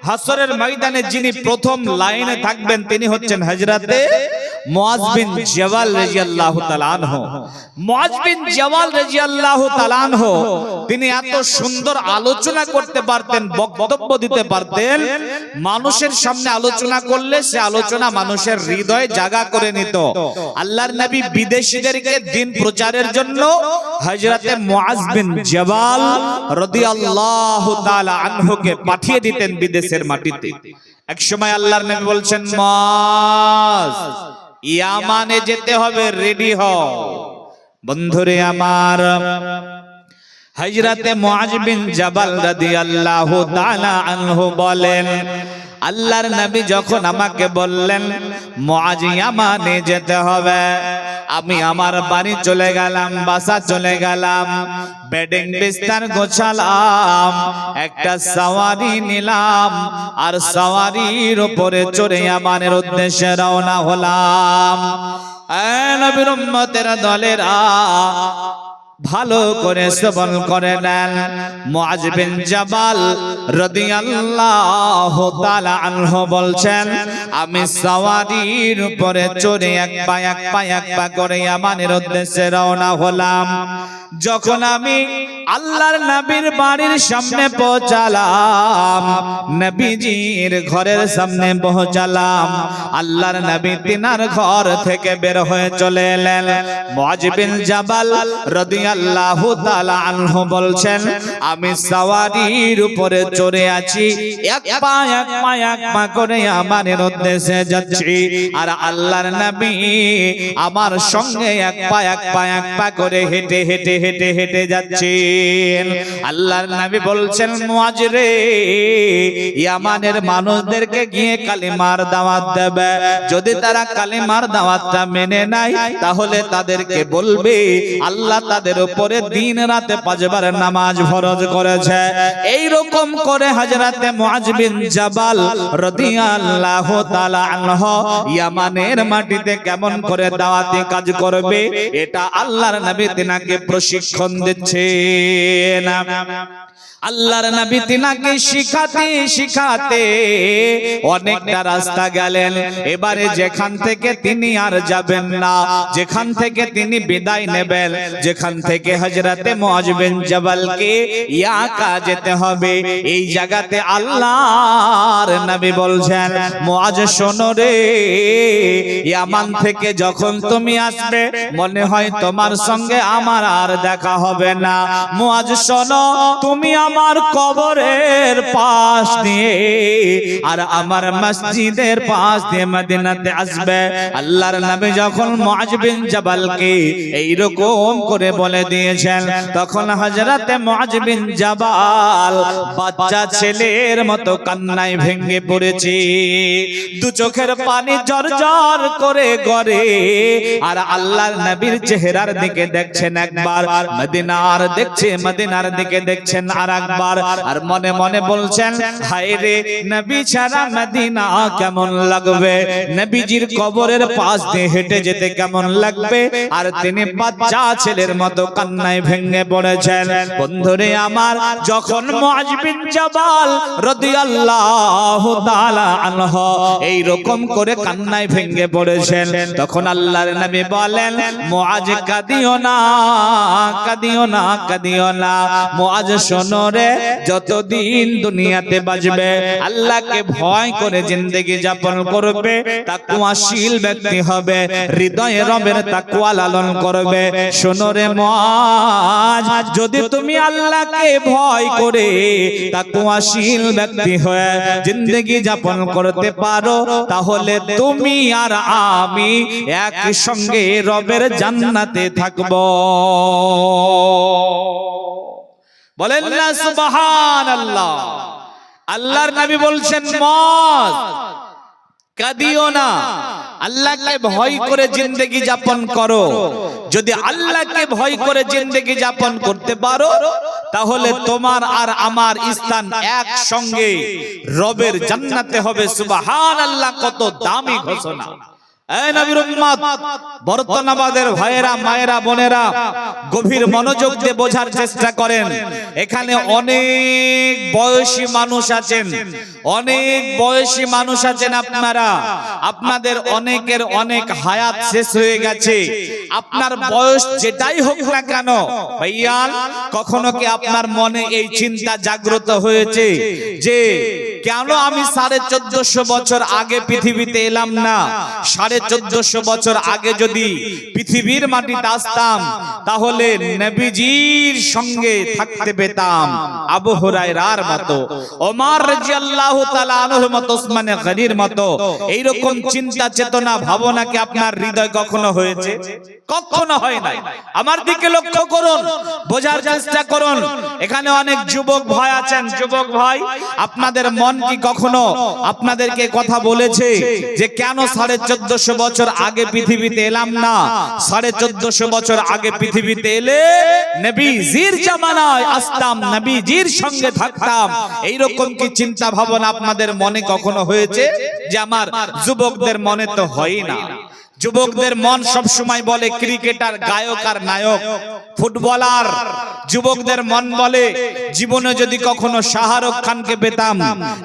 হাসরের ময়দানে যিনি প্রথম লাইনে থাকবেন তিনি হচ্ছেন হযরতে মুআজ বিন জাবাল রাদিয়াল্লাহু তাআলা আনহু। মুআজ বিন জাবাল রাদিয়াল্লাহু তাআলা আনহু তিনি এত সুন্দর আলোচনা করতে পারতেন, বক্তব্য দিতে পারতেন, মানুষের সামনে আলোচনা করলে সে আলোচনা মানুষের হৃদয় জায়গা করে নিত। আল্লাহর নবী বিদেশীদেরকে দ্বীন প্রচারের জন্য হযরতে মুআজ বিন জাবাল রাদিয়াল্লাহু তাআলা আনহুকে পাঠিয়ে দিতেন বিদেশের মাটিতে। এক সময় আল্লাহর নবী বলছেন, মুআজ ইয়ামানে যেতে হবে, রেডি হও। বন্ধুরে আমার, হযরতে মুআজ বিন জাবাল রাদিয়াল্লাহু তাআলা আনহু বলেন, আল্লাহর নবী যখন আমাকে বললেন মুআজ ইয়ামানে যেতে হবে, আমি আমার বাড়ি চলে গেলাম, বাসা চলে গেলাম, বেডিং বিস্তার গোছালাম, একটা সওয়ারি নিলাম, আর সওয়ারির উপরে চড়ে ইয়ামানের উদ্দেশ্যে রওনা হলাম। নবীর উম্মতের দলেরা ভালো করে শ্রবণ করে নেন। মুআজ বিন জাবাল রাদিয়াল্লাহু তাআলা আনহু বলছেন, আমি সওয়ারির উপরে চড়ে এক পা করে ইয়ামানের উদ্দেশ্যে রওনা হলাম। যখন আমি আল্লাহর নবীর বাড়ির সামনে পৌঁছালাম, নবীজির ঘরের সামনে পৌঁছালাম, আল্লাহর নবী তিনার ঘর থেকে বের হয়ে চলে এলেন। মুআজ বিন জাবাল রাদিয়াল্লাহু তাআলা আনহু বলছেন, আমি সওয়ারির উপরে চড়ে আছি, এক পা করে আমানের উদ্দেশ্যে যাচ্ছি, আর আল্লাহর নবী আমার সঙ্গে এক পা করে হেঁটে হেঁটে হেঁটে হেঁটে যাচ্ছেন। আল্লাহর নবী বলছেন, মুআজ রে, ইয়ামানের মানুষদেরকে গিয়ে কালিমার দাওয়াত দেবে, যদি তারা কালিমার দাওয়াতটা মেনে নেয় তাহলে তাদেরকে বলবে আল্লাহ তাদের উপরে দিন রাতে 5 বার নামাজ ফরজ করেছে। এই রকম করে হযরতে মুআজ বিন জাবাল রাদিয়াল্লাহু তাআলা আনহু ইয়ামানের মাটিতে কেমন করে দাওয়াতি কাজ করবে এটা আল্লাহর নবী তিনাকে প্রশিক্ষণ দিচ্ছেন। আল্লাহর নবী তিনাকে শিখাতে শিখাতে অনেকটা রাস্তা গেলেন। এবারে যেখান থেকে তিনি আর যাবেন না, যেখান থেকে তিনি বিদায় নেবেন, যেখান থেকে হযরতে মুআজ বিন জাবালকে ইয়াকা যেতে হবে, এই জায়গাতে আল্লাহর নবী বলছেন, মুআজ শোনো রে, ইয়ামান থেকে যখন তুমি আসবে মনে হয় তোমার সঙ্গে আমার আর দেখা হবে না। মুআজ শোনো, তুমি আমার কবরের পাশ দিয়ে আর আমার মসজিদের পাশ দিয়ে মদিনাতে আসবে। আল্লাহর নবী যখন মুআজ বিন জাবালকে এইরকম করে বলে দিয়েছেন, তখন হযরতে মুআজ বিন জাবাল বাচ্চা ছেলের মতো কান্নায় ভেঙে পড়েছে। দু চোখের পানি ঝরঝর করে গড়ে। আর আল্লাহর নবীর চেহারার দিকে দেখছেন একবার, মদিনার দেখছে, মদিনার দিকে দেখছেন আর একবার, আর মনে মনে বলছেন, হায় রে নবী ছাড়া মদিনা কেমন লাগবে, নবীজির কবরের পাশ দিয়ে হেঁটে যেতে কেমন লাগবে। আর তিনি বাচ্চা ছেলের মতো কান্নায় ভেঙে পড়েছেন। বন্ধুরে আমার, যখন মুআজ বিন জাবাল রাদিয়াল্লাহু তাআলা আনহু এই রকম করে কান্নায় ভেঙে পড়েছেন, তখন আল্লাহর নবী বলেন, মুআজ কাঁদিও না, কাঁদিও না, কাঁদিও না। মুআজ শোনো রে, যতদিন দুনিয়াতে বাঁচবে আল্লাহকে ভয় করে জিন্দেগি যাপন করবে, তাকওয়াশীল ব্যক্তি হবে, হৃদয়ে রবের তাকওয়া লালন করবে। শোনো রে মুআজ, যদি তুমি আল্লাহকে ভয় করে তাকওয়াশীল ব্যক্তি হয়ে জিন্দেগি যাপন করতে পারো, তাহলে তুমি আর আমি একসঙ্গে রবের জান্নাতে থাকব। বলেন না সুবহানাল্লাহ। আল্লাহর নবী বলছেন, মুআজ কাঁদিও না, আল্লাহকে ভয় করে জিন্দেগি যাপন করো। যদি আল্লাহকে ভয় করে জিন্দেগি যাপন করতে পারো, তাহলে তোমার আর আমার স্থান একসঙ্গে রবের জান্নাতে হবে। সুবহানাল্লাহ, কত দামি ঘোষণা। এই নবীর উম্মত, বর্তমানের ভাইয়েরা, মায়েরা, বোনেরা, গভীর মনোযোগ দিয়ে বোঝার চেষ্টা করেন। এখানে অনেক বয়সী মানুষ আছেন, অনেক বয়সী মানুষ আছেন আপনারা, আপনাদের অনেকের অনেক হায়াত শেষ হয়ে গেছে। আপনার বয়স যেটাই হোক না কেন ভাইয়ান, কখনো কি আপনার মনে এই চিন্তা জাগ্রত হয়েছে যে কেন আমি 1450 বছর আগে পৃথিবীতে এলাম না? 1450 বছর আগে যদি পৃথিবীর মাটিতে আসতাম, তাহলে নবীজির সঙ্গে থাকতে পেতাম। আবু হুরায়রার মতো, ওমর রাদিয়াল্লাহু তাআলা আনহুর মতো, ওসমান গনির মতো এইরকম চিন্তা চেতনা ভাবনা কি আপনার হৃদয় কখনো হয়েছে? কখনো হয় নাই। আমার দিকে লক্ষ্য করুন, বোঝার চেষ্টা করুন। এখানে অনেক যুবক ভাই আছেন। যুবক ভাই, আপনাদের মন কি কখনো আপনাদেরকে কথা বলেছে যে কেন 1450 বছর আগে পৃথিবীতে এলাম না? 1450 বছর আগে পৃথিবীতে এলে নবীজির জামানায় আসতাম, নবীজির সঙ্গে থাকতাম। এইরকম কি চিন্তা ভাবনা আপনাদের মনে কখনো হয়েছে? যে আমার যুবকদের মনে তো হয় না। যুবকদের মন সব সময় বলে ক্রিকেটার, গায়ক আর নায়ক, ফুটবলার। যুবকদের মন বলে জীবনে যদি কখনো শাহরুখ খানকে পেতাম,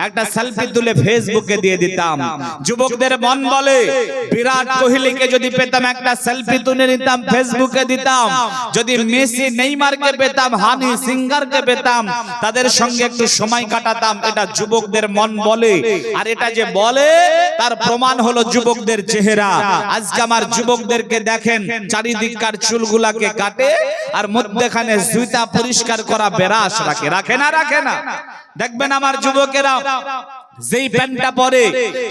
একটা সেলফি তুলে ফেসবুকে দিয়ে দিতাম। যুবকদের মন বলে বিরাট কোহলিকে যদি পেতাম, একটা সেলফি তুলে নিতাম, ফেসবুকে দিতাম। যদি মেসি, নেইমারকে পেতাম, হানি সিঙ্গারকে পেতাম, তাদের সঙ্গে একটু সময় কাটাতাম। এটা যুবকদের মন বলে। আর এটা যে বলে তার প্রমাণ হলো যুবকদের চেহারা। আজকে আমার যুবকদেরকে দেখেন, চারিদিককার চুলগুলাকে কাটে আর মধ্যখানে জুতা পরিষ্কার করা বেরাস রাখে। রাখে না? রাখে না? দেখবেন আমার যুবকেরা যেই প্যান্টটা পরে,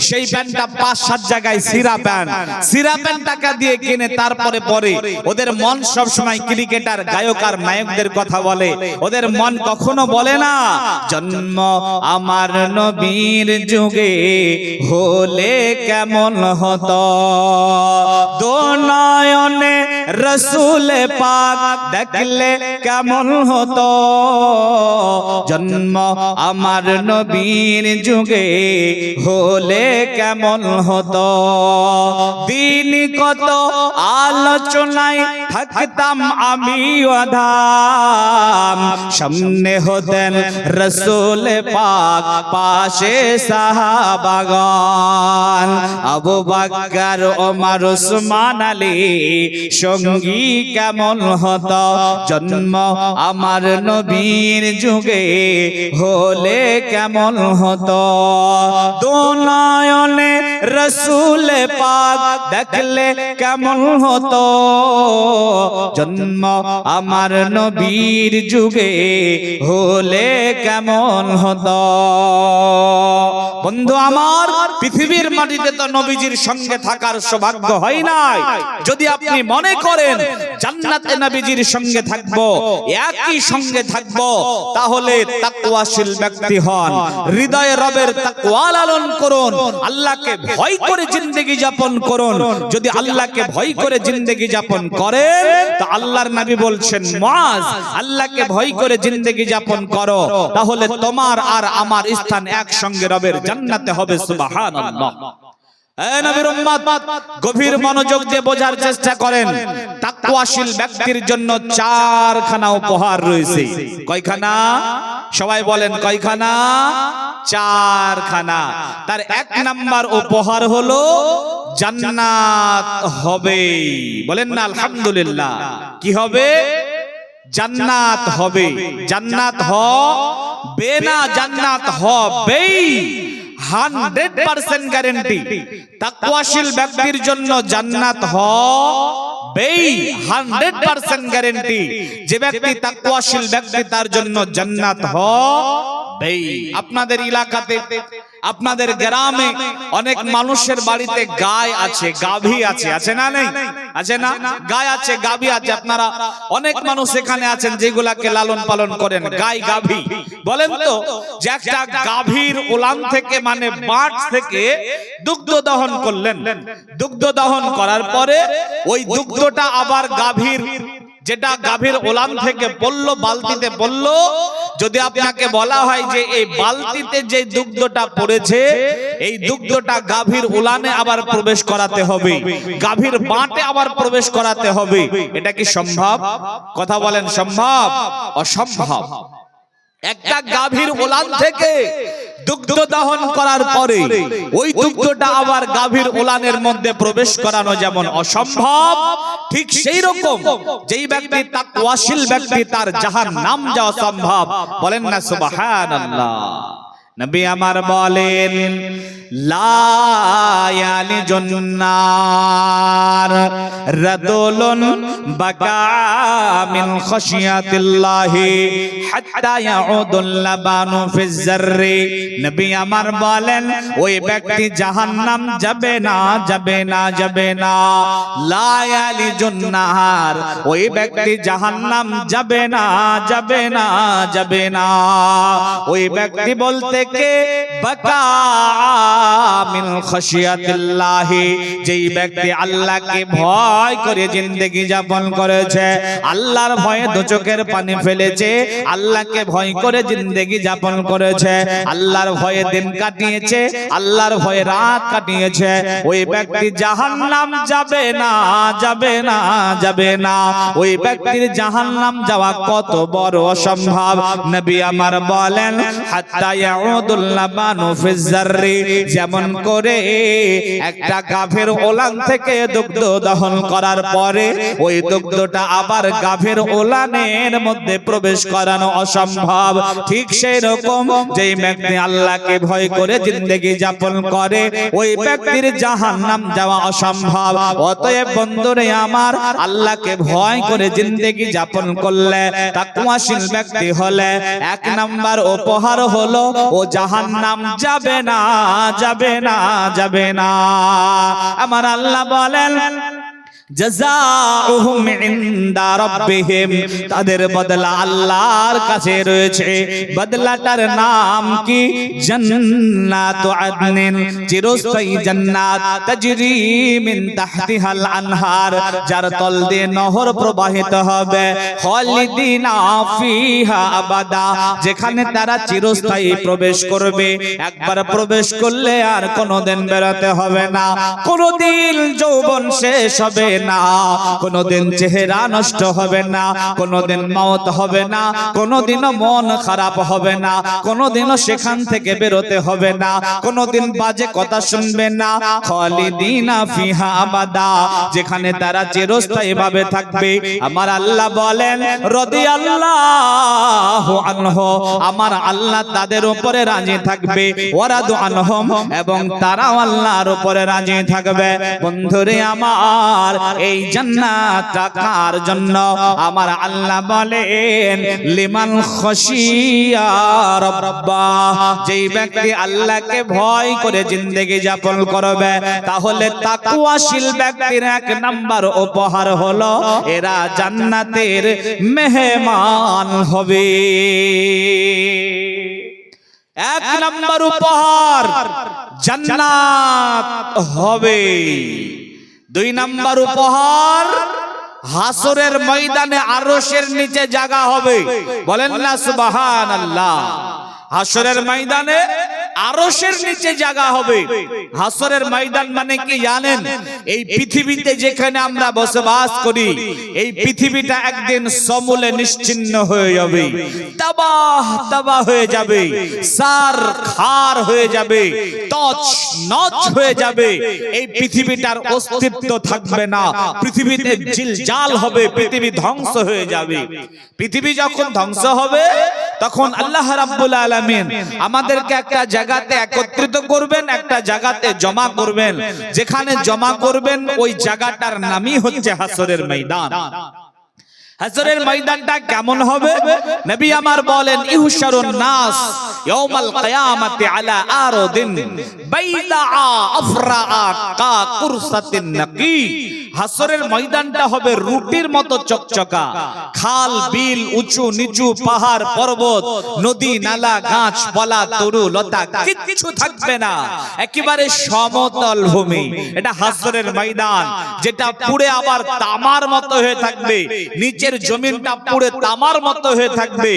সেই প্যান্টটা 5-7 জায়গায় সিরা প্যান্ট, সিরা প্যান্ট টাকা দিয়ে কিনে তারপরে পরে। ওদের মন সব সময় ক্রিকেটার, গায়ক আর নায়কদের কথা বলে। ওদের মন কখনো বলে না জন্ম আমার নবীর যুগে হলে কেমন হতো, দোনয়নে রসুল পাক দেখলে কেমন হতো, জন্ম আমার নবীর যুগে হলে কেমন হতো। দিন কত আলোচনায় থাকতাম আমি অধাম, সামনে হতেন রসুল পাক, পাশে সাহাবাগণ, আবু বকর, ওমর, উসমান, আলী সঙ্গী কেমন হতো জন্ম আমার নবীর যুগে হলে কেমন হতো দুনয়নে রসুল পাক দেখলে কেমন হতো জন্ম আমার নবীর যুগে হলে কেমন হতো বন্ধু আমার পৃথিবীর মাটিতে তো নবীজির সঙ্গে থাকার সৌভাগ্য হয় নাই যদি আপনি মনে করেন জান্নাতে নবীজির সঙ্গে থাকবো একই সঙ্গে থাকবো তাহলে তাকওয়াশীল ব্যক্তি হন হৃদয়ে রবের তাকওয়া লালন করুন আল্লাহকে ভয় করে জিন্দেগি যাপন করুন যদি আল্লাহকে ভয় করে জিন্দেগি যাপন করেন তো আল্লাহর নবী বলছেন মুআজ আল্লাহকে ভয় করে জিন্দেগি যাপন করো তাহলে তোমার আর আমার স্থান একসঙ্গে রবের জান্নাতে হবে সুবহানাল্লাহ এই নবীর উম্মত গভীর মনোযোগ দিয়ে বোঝার চেষ্টা করেন তাকওয়াশীল ব্যক্তির জন্য চারখানা উপহার রয়েছে কয়খানা সবাই বলেন কয়খানা চারখানা তার এক নাম্বার উপহার হলো জান্নাত হবে বলেন না আলহামদুলিল্লাহ কি হবে জান্নাত হবে জান্নাত হবে না জান্নাত হবেই 100% গ্যারান্টি তাকওয়াশীল ব্যক্তির জন্য জান্নাত হবেই 100% গ্যারান্টি যে ব্যক্তি তাকওয়াশীল ব্যক্তি তার জন্য জান্নাত হবেই আপনাদের এলাকাতে আপনাদের গ্রামে অনেক মানুষের বাড়িতে গায় আছে গাভী আছে আছে না নেই আছে না গায় আছে গাভী আছে আপনারা অনেক মানুষ এখানে আছেন যেগুলাকে লালন পালন করেন গায় গাভী বলেন তো যে একটা গাভীর উলান থেকে মানে বাট থেকে দুগ্ধ দহন করলেন দুগ্ধ দহন করার পরে ওই দুগ্ধটা আবার গাভীর যেটা গাভীর উলান থেকে পড়লো বালতিতে পড়লো যদি আপনাকে বলা হয় যে এই বালতিতে যে দুগ্ধটা পড়েছে এই দুগ্ধটা গাভীর উলানে আবার প্রবেশ করাতে হবে গাভীর বাটে আবার প্রবেশ করাতে হবে এটা কি সম্ভব কথা বলেন সম্ভব অসম্ভব একটা গাভীর উলান থেকে দুগ্ধ দহন করার পরে ওই দুগ্ধটা আবার গাভীর উলানের মধ্যে প্রবেশ করানো যেমন অসম্ভব ঠিক সেই রকম যেই ব্যক্তি তাকওয়াশীল ব্যক্তি তার জাহান্নাম যাওয়া সম্ভব বলেন না সুবহানাল্লাহ নবী আমার বলেন লা ইয়ালিজুন নার রাদুলুন বাকা মিন খাশিয়াতিল্লাহি হাত্তা ইয়াউদুল লাবানু ফিজ জাররি নবী আমার বলেন ওই ব্যক্তি জাহান্নাম যাবে না যাবে না যাবে না লা ইয়ালিজুন নার ওই ব্যক্তি জাহান্নাম যাবে না যাবে না যাবে না ওই ব্যক্তি বলতে কে বাকা মিন খাশিয়াতিল্লাহি যেই ব্যক্তি আল্লাহকে ভয় করে জিন্দেগি যাপন করেছে আল্লাহর ভয়ে দু চোখের পানি ফেলেছে আল্লাহকে ভয় করে জিন্দেগি যাপন করেছে আল্লাহর ভয়ে দিন কাটিয়েছে আল্লাহর ভয়ে রাত কাটিয়েছে ওই ব্যক্তি জাহান্নাম যাবে না যাবে না যাবে না ওই ব্যক্তির জাহান্নাম যাওয়া কত বড় অসম্ভব নবী আমার বলেন হাত্তা ইয়াউদুল লাবানু ফিজ জাররি যেমন করে একটা গাভীর ওলান থেকে দুগ্ধ দহন করার পরে ওই দুগ্ধটা আবার গাভীর ওলানের মধ্যে প্রবেশ করানো অসম্ভব ঠিক সেই রকম যেই ব্যক্তি আল্লাহকে ভয় করে জিন্দেগি যাপন করে ওই ব্যক্তির জাহান্নাম যাওয়া অসম্ভব অতএব বন্ধুরে আমার আল্লাহকে ভয় করে জিন্দেগি যাপন করলে তাকওয়াশীল ব্যক্তি হলে এক নাম্বার উপহার হলো ও জাহান্নাম যাবে না যাবে না যাবে না আমার আল্লাহ বলেন জাযাউহুম ইনদা রাব্বিহিম তাদের বদলা আল্লাহর কাছে রয়েছে বদলাটার নাম কি জান্নাতু আদনিন চিরস্থায়ী জান্নাত তাজরি মিন তাহতিহাল আনহার যার তল দিয়ে নহর প্রবাহিত হবে খালিদিনা ফিহা আবাদা যেখানে তারা চিরস্থায়ী প্রবেশ করবে একবার প্রবেশ করলে আর কোনোদিন বেরোতে হবে না কোনোদিন যৌবন শেষ হবে না, কোনোদিন চেহারা নষ্ট হবে না, কোনোদিন মওত হবে না, কোনোদিনও মন খারাপ হবে না, কোনোদিনও সেখান থেকে বেরোতে হবে না, কোনোদিন বাজে কথা শুনবে না। খালিদিনা ফিহা আবাদা, যেখানে তারা চিরস্থায়ী ভাবে থাকবে। আমার আল্লাহ বলেন রাদিয়াল্লাহু আনহু, আমার আল্লাহ তাদের উপরে রাজি থাকবে, ওয়ারাদু আনহুম, এবং তারাও আল্লাহর উপরে রাজি থাকবে। বন্ধুরে আমার, এই জান্নাতটা কার জন্য? আমার আল্লাহ বলেন লিমান খাশিয়া রাব্বাহ, যেই ব্যক্তি আল্লাহকে ভয় করে জিন্দেগি যাপন করবে, তাহলে তাকওয়াশীল ব্যক্তির এক নাম্বার উপহার হলো এরা জান্নাতের মেহমান হবে। এক নাম্বার উপহার জান্নাত হবে। দুই নাম্বার উপহার হাসরের ময়দানে আরশের নিচে জায়গা হবে। বলেন না সুবহানাল্লাহ। হাসরের ময়দানে আরশের নিচে জায়গা হবে। হাসরের ময়দান মানে কি জানেন? এই পৃথিবীতে যেখানে আমরা বসবাস করি, এই পৃথিবীটা একদিন সমূলে নিশ্চিহ্ন হয়ে যাবে, তাবাহ তাবাহ হয়ে যাবে, সার খার হয়ে যাবে, তছ নছ হয়ে যাবে। এই পৃথিবীটার অস্তিত্ব থাকবে না, পৃথিবীতে জিলজাল হবে, পৃথিবী ধ্বংস হয়ে যাবে। পৃথিবী যখন ধ্বংস হবে, তখন আল্লাহ রাব্বুল আলামিন আমাদেরকে একটা জায়গাতে একত্রিত করবেন, একটা জায়গাতে জমা করবেন। যেখানে জমা করবেন ওই জায়গাটার নামই হচ্ছে হাসরের ময়দান। হাসরের ময়দানটা কেমন হবে? নবী আমার বলেন ইহশারুন নাস ইয়াউমাল কিয়ামাতি আলা আরদিন বাইদা আফরা কা কুরসাতিন নাকি। হাসরের ময়দানটা হবে রুটির মতো চকচকা। খাল বিল, উঁচু নিচু, পাহাড় পর্বত, নদী নালা, গাছপালা, তরু লতা কিচ্ছু থাকবে না, একেবারে সমতল ভূমি। এটা হাসরের ময়দান, যেটা পুড়ে আবার তামার মতো হয়ে থাকবে। নিচের জমিনটা পুড়ে তামার মতো হয়ে থাকবে,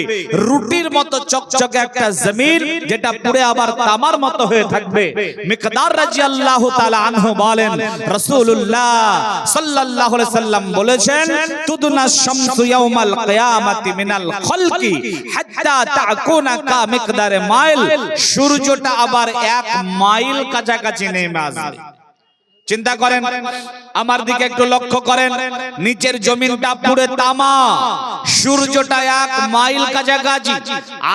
রুটির মতো চকচকে একটা জমিন, যেটা পুড়ে আবার তামার মতো হয়ে থাকবে। মিকদার রাদিয়াল্লাহু তাআলা আনহু বলেন, রাসূলুল্লাহ সাল্লাল্লাহু আলাইহি সাল্লাম বলেছেন, তুদনা শামসু ইয়াউমাল কিয়ামাতি মিনাল খালকি হাত্তা তাকুনা কা মিকদারে মাইল। সূর্যটা আবার 1 মাইল কাছাকাছি নেমে আসবে। চিন্তা করেন, আমার দিকে একটু লক্ষ্য করেন, নিচের জমিনটা পুরো তামা, সূর্যটা 1 মাইল কাছাকাছি।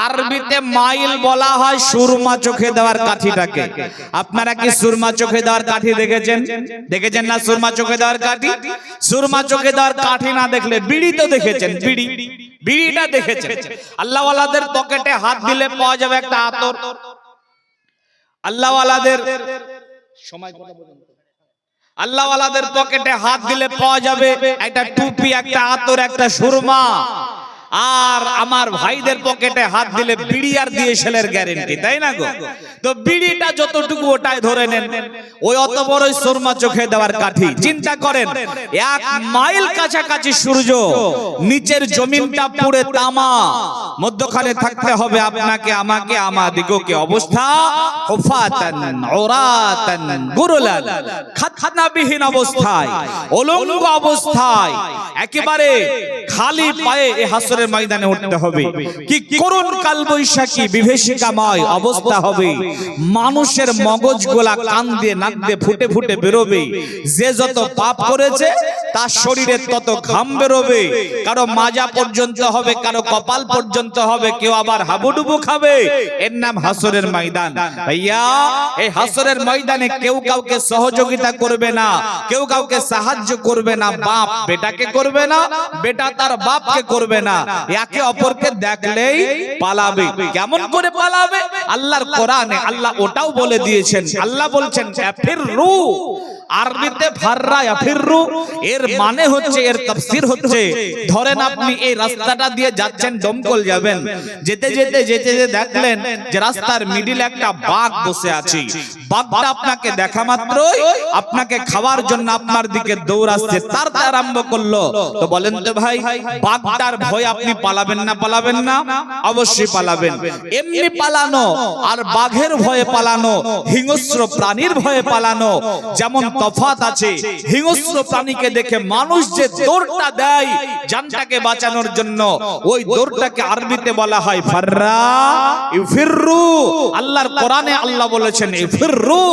আরবিতে মাইল বলা হয় সুরমা চোখে দেওয়ার কাঠিটাকে। আপনারা কি সুরমা চোখে দেওয়ার কাঠি দেখেছেন? দেখেছেন না সুরমা চোখে দেওয়ার কাঠি? সুরমা চোখে দেওয়ার কাঠি না দেখলে বিড়ি তো দেখেছেন, বিড়ি, বিড়িটা দেখেছেন। আল্লাহওয়ালাদের পকেটে হাত দিলে পাওয়া যাবে একটা আতর। আল্লাহওয়ালাদের সময় কথা বলেন, আল্লাহওয়ালাদের পকেটে হাত দিলে পাওয়া যাবে একটা টুপি, একটা আতর, একটা সুরমা। আর আমার ভাইদের পকেটে হাত দিলে বিড়ি আর ডিএসএলের গ্যারান্টি, তাই না গো? তো বিড়িটা যতটুকু ওটাই ধরে নেন, ওই অত বড়ই সুরমা চোখে দেওয়ার কাঠি। চিন্তা করেন, 1 মাইল কাছাকাছি সূর্য, নিচের জমিনটা পুরো তামা, মধ্যখানে থাকতে হবে আপনাকে, আমাকে, আমাদিগকে। অবস্থা হুফাতান উরাতান গুরলান, খাতনাবিহীন অবস্থায়, উলঙ্গ অবস্থায়, একেবারে খালি পায়ে এই হাসরের ময়দানে উঠতে হবে। কি করুণ কালবৈশাখী বিভীষিকাময় অবস্থা হবে। মানুষের মগজগুলা কান দিয়ে নাক দিয়ে ফুটে ফুটে বেরোবে। যে যত পাপ করেছে তার শরীরে তত ঘাম বেরোবে। কারো মাজা পর্যন্ত হবে, কারো কপাল পর্যন্ত হবে, কেউ আবার হাবুডুবু খাবে। এর নাম হাসরের ময়দান। ভাইয়া, এই হাসরের ময়দানে কেউ কাউকে সহযোগিতা করবে না, কেউ কাউকে সাহায্য করবে না। বাপ বেটাকে করবে না, বেটা তার বাপকে করবে না। একে অপরকে দেখলেই পালাবে। কেমন করে পালাবে? আল্লাহর কোরআনে আল্লাহ ওটাও বলে দিয়েছেন। আল্লাহ বলছেন আফিরু, আরবিতে ফাররা ইয়াফিরু, এর মানে হচ্ছে, এর তাফসীর হচ্ছে, ধরেন আপনি এই রাস্তাটা দিয়ে যাচ্ছেন, দমকল যাবেন, যেতে যেতে যেতে যেতে দেখলেন যে রাস্তার মিডিলে একটা বাঘ বসে আছে। বাঘটা আপনাকে দেখা মাত্রই আপনাকে খাওয়ার জন্য আপনার দিকে দৌড়াচ্ছে, তাড়াতে আরম্ভ করলো। তো বলেন তো ভাই, বাঘটার ভয় আপনি পালাবেন না? পালাবেন না? অবশ্যই পালাবেন। এমনি পালানো আর বাঘের ভয়ে পালানো, হিংস্র প্রাণীর ভয়ে পালানো যেমন তফাৎ আছে। হিংস্র প্রাণীকে দেখে মানুষ যে দৌড়টা দেয় জানটাকে বাঁচানোর জন্য, ওই দৌড়টাকে আরবিতে বলা হয় ফাররা ইফিররু। আল্লাহর কোরআনে আল্লাহ বলেছেন ইফিররু।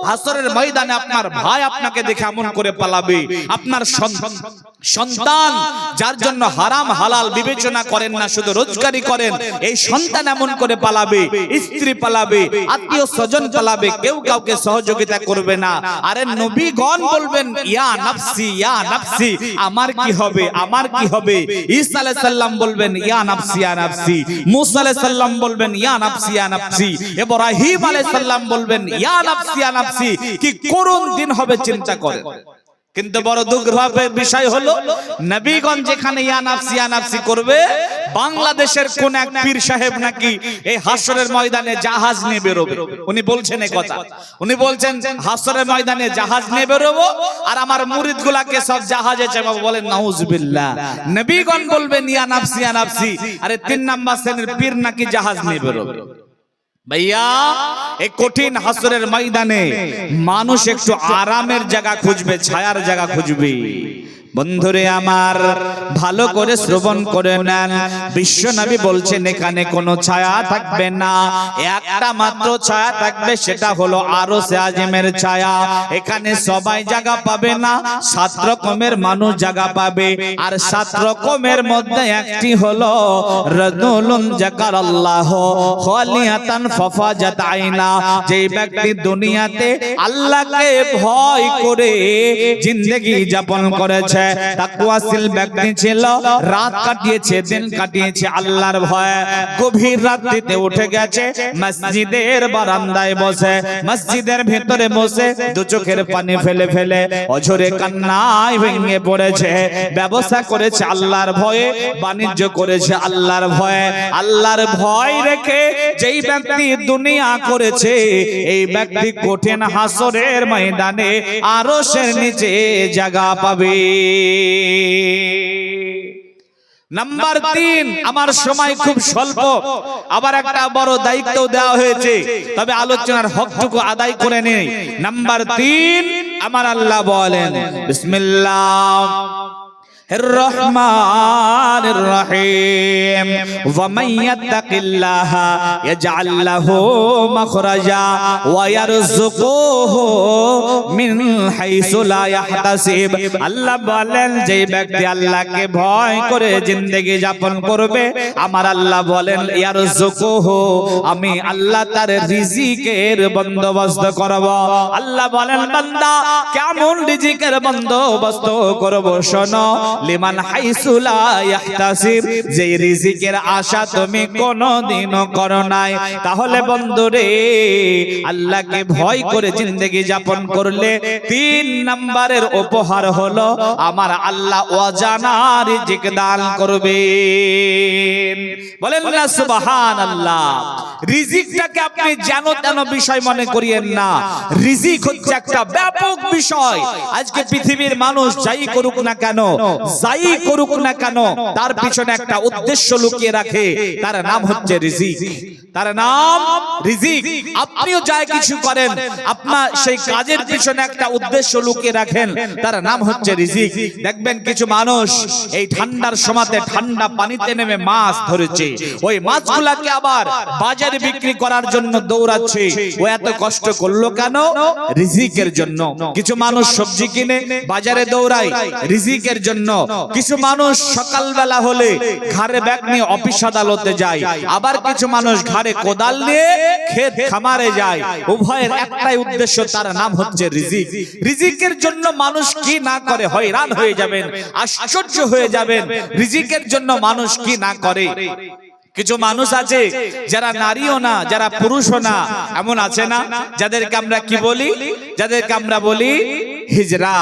হাসরের ময়দানে আপনার ভাই আপনাকে দেখে এমন করে পালাবে, আপনার সন্তান যার জন্য হারাম হালাল বিবেচনা করেন না, শুধু রোজগারি করেন, এই সন্তান এমন করে পালাবে, স্ত্রী পালাবে, আত্মীয় স্বজন পালাবে, কেউ কাউকে সহযোগিতা করবে না। আরে নবীগণ বলবেন ইয়া নাফসি ইয়া নাফসি, আমার কি হবে আমার কি হবে। ঈসা আলাইহিস সালাম বলবেন ইয়া নাফসি ইয়া নাফসি। মুসা আলাইহিস সালাম বলবেন ইয়া নাফসি ইয়া নাফসি। ইব্রাহিম আলাইহিস সালাম বলবেন ইয়া নাফসি ইয়া নাফসি। কি করুণ দিন হবে চিন্তা করেন। কিন্তু বড় দুর্ভাগ্যের বিষয় হলো নবীগণ যেখানে ইয়া নাফসি করবে, বাংলাদেশের কোন এক পীর সাহেব নাকি এই হাসরের ময়দানে জাহাজ নিয়ে বেরোবে। উনি বলছেন এই কথা, উনি বলছেন হাসরের ময়দানে জাহাজ নিয়ে বেরোবো আর আমার মুরিদগুলাকে সব জাহাজে চাপাবো। বলেন নাউজুবিল্লাহ। নবীগণ বলবেন ইয়া নাফসি। আরে 3 নাম্বার শ্রেণীর পীর নাকি জাহাজ নিয়ে বেরোবে। ভাইয়া, এই কঠিন হাসরের ময়দানে মানুষ একটু আরামের জায়গা খুঁজবে, ছায়ার জায়গা খুঁজবে। বন্ধুরে আমার, ভালো করে শ্রবণ করে নেন। বিশ্ব নবী বলছেন এখানে কোনো ছায়া থাকবে না, একটা মাত্র ছায়া থাকবে, সেটা হলো আরশে আজিমের ছায়া। এখানে সবাই জায়গা পাবে না, 7 রকমের মানুষ জায়গা পাবে। আর 7 রকমের মধ্যে একটি হলো রাজুলুন যাকারাল্লাহ খালিয়াতান ফাফাজাত আইনা। যেই ব্যক্তি দুনিয়াতে আল্লাহকে ভয় করে জিন্দেগি যাপন করেছে, তাকওয়াশীল ব্যক্তি ছিল, রাত কাটিয়েছে, দিন কাটিয়েছে আল্লাহর ভয়ে। গভীর রাত্রিতে উঠে গেছে, মসজিদের বারান্দায় বসে, মসজিদের ভিতরে বসে দু চোখের পানি ফেলে ফেলে অঝরে কান্নায় ভেঙে পড়েছে। ব্যবসা করেছে আল্লাহর ভয়ে, বাণিজ্য করেছে আল্লাহর ভয়ে। আল্লাহর ভয় রেখে যেই ব্যক্তি দুনিয়া করেছে, এই ব্যক্তি কঠিন হাসরের ময়দানে আরশের নিচে জায়গা পাবে। নাম্বার 3, আমার সময় খুব স্বল্প, আবার একটা বড় দায়িত্ব দেওয়া হয়েছে, তবে আলোচনার হকটুকু আদায় করে নেই। নাম্বার 3, আমার আল্লাহ বলেন বিসমিল্লাহ الرحمن الرحيم ومن يتق الله يجعل له مخرجا ويرزقه من حيث لا يحتسب। আল্লাহ বলেন যে ব্যক্তি আল্লাহকে ভয় করে জিন্দেগি যাপন করবে, আমার আল্লাহ বলেন ইয়ারযুকুহু, আমি আল্লাহ তার রিজিকের বন্দোবস্ত করব। আল্লাহ বলেন বান্দা কেমন রিজিকের বন্দোবস্ত করব শোনো। লিমান হাইসু লা ইয়াহতাসিব, যে রিজিকের আশা তুমি কোনদিনও করো নাই। তাহলে বন্ধুরে, আল্লাহকে ভয় করে জিন্দেগি যাপন করলে 3 নম্বরের উপহার হলো আমার আল্লাহ অজানা রিজিক দান করবেন। বলেন না সুবহানাল্লাহ। রিজিকটাকে আপনি জানো তেন বিষয় মনে করিয়েন না। রিজিক হচ্ছে একটা ব্যাপক বিষয়। আজকে পৃথিবীর মানুষ যাই করুক না কেন, তার পিছনে একটা উদ্দেশ্য লুকিয়ে রাখে, তার নাম হচ্ছে রিজিক। তার নাম রিজিক। আপনিও যাই কিছু করেন, আপনার সেই কাজের পিছনে একটা উদ্দেশ্য লুকিয়ে রাখেন, তার নাম হচ্ছে রিজিক। দেখবেন কিছু মানুষ এই ঠান্ডার সময়তে ঠান্ডা পানিতে নেমে মাছ ধরেছে, ওই মাছগুলাকে আবার বাজারে বিক্রি করার জন্য দৌড়াচ্ছে। ও এত কষ্ট করলো কেন? রিজিকের জন্য। কিছু মানুষ সবজি কিনে বাজারে দৌড়ায় রিজিকের জন্য। কিছু মানুষ সকালবেলা হলে ঘাড়ে ব্যাগ নিয়ে অফিস আদালতে যায়, আবার কিছু মানুষ ঘাড়ে কোদাল নিয়ে ক্ষেত খামারে যায়। উভয়ের একটাই উদ্দেশ্য, তার নাম হচ্ছে রিজিক। রিজিকের জন্য মানুষ কি না করে, হয়রান হয়ে যাবেন, আশ্চর্য হয়ে যাবেন। রিজিকের জন্য মানুষ কি না করে। কিছু মানুষ আছে যারা নারীও না, যারা পুরুষও না, এমন আছে না যাদেরকে আমরা কি বলি, যাদেরকে আমরা বলি হিজরা।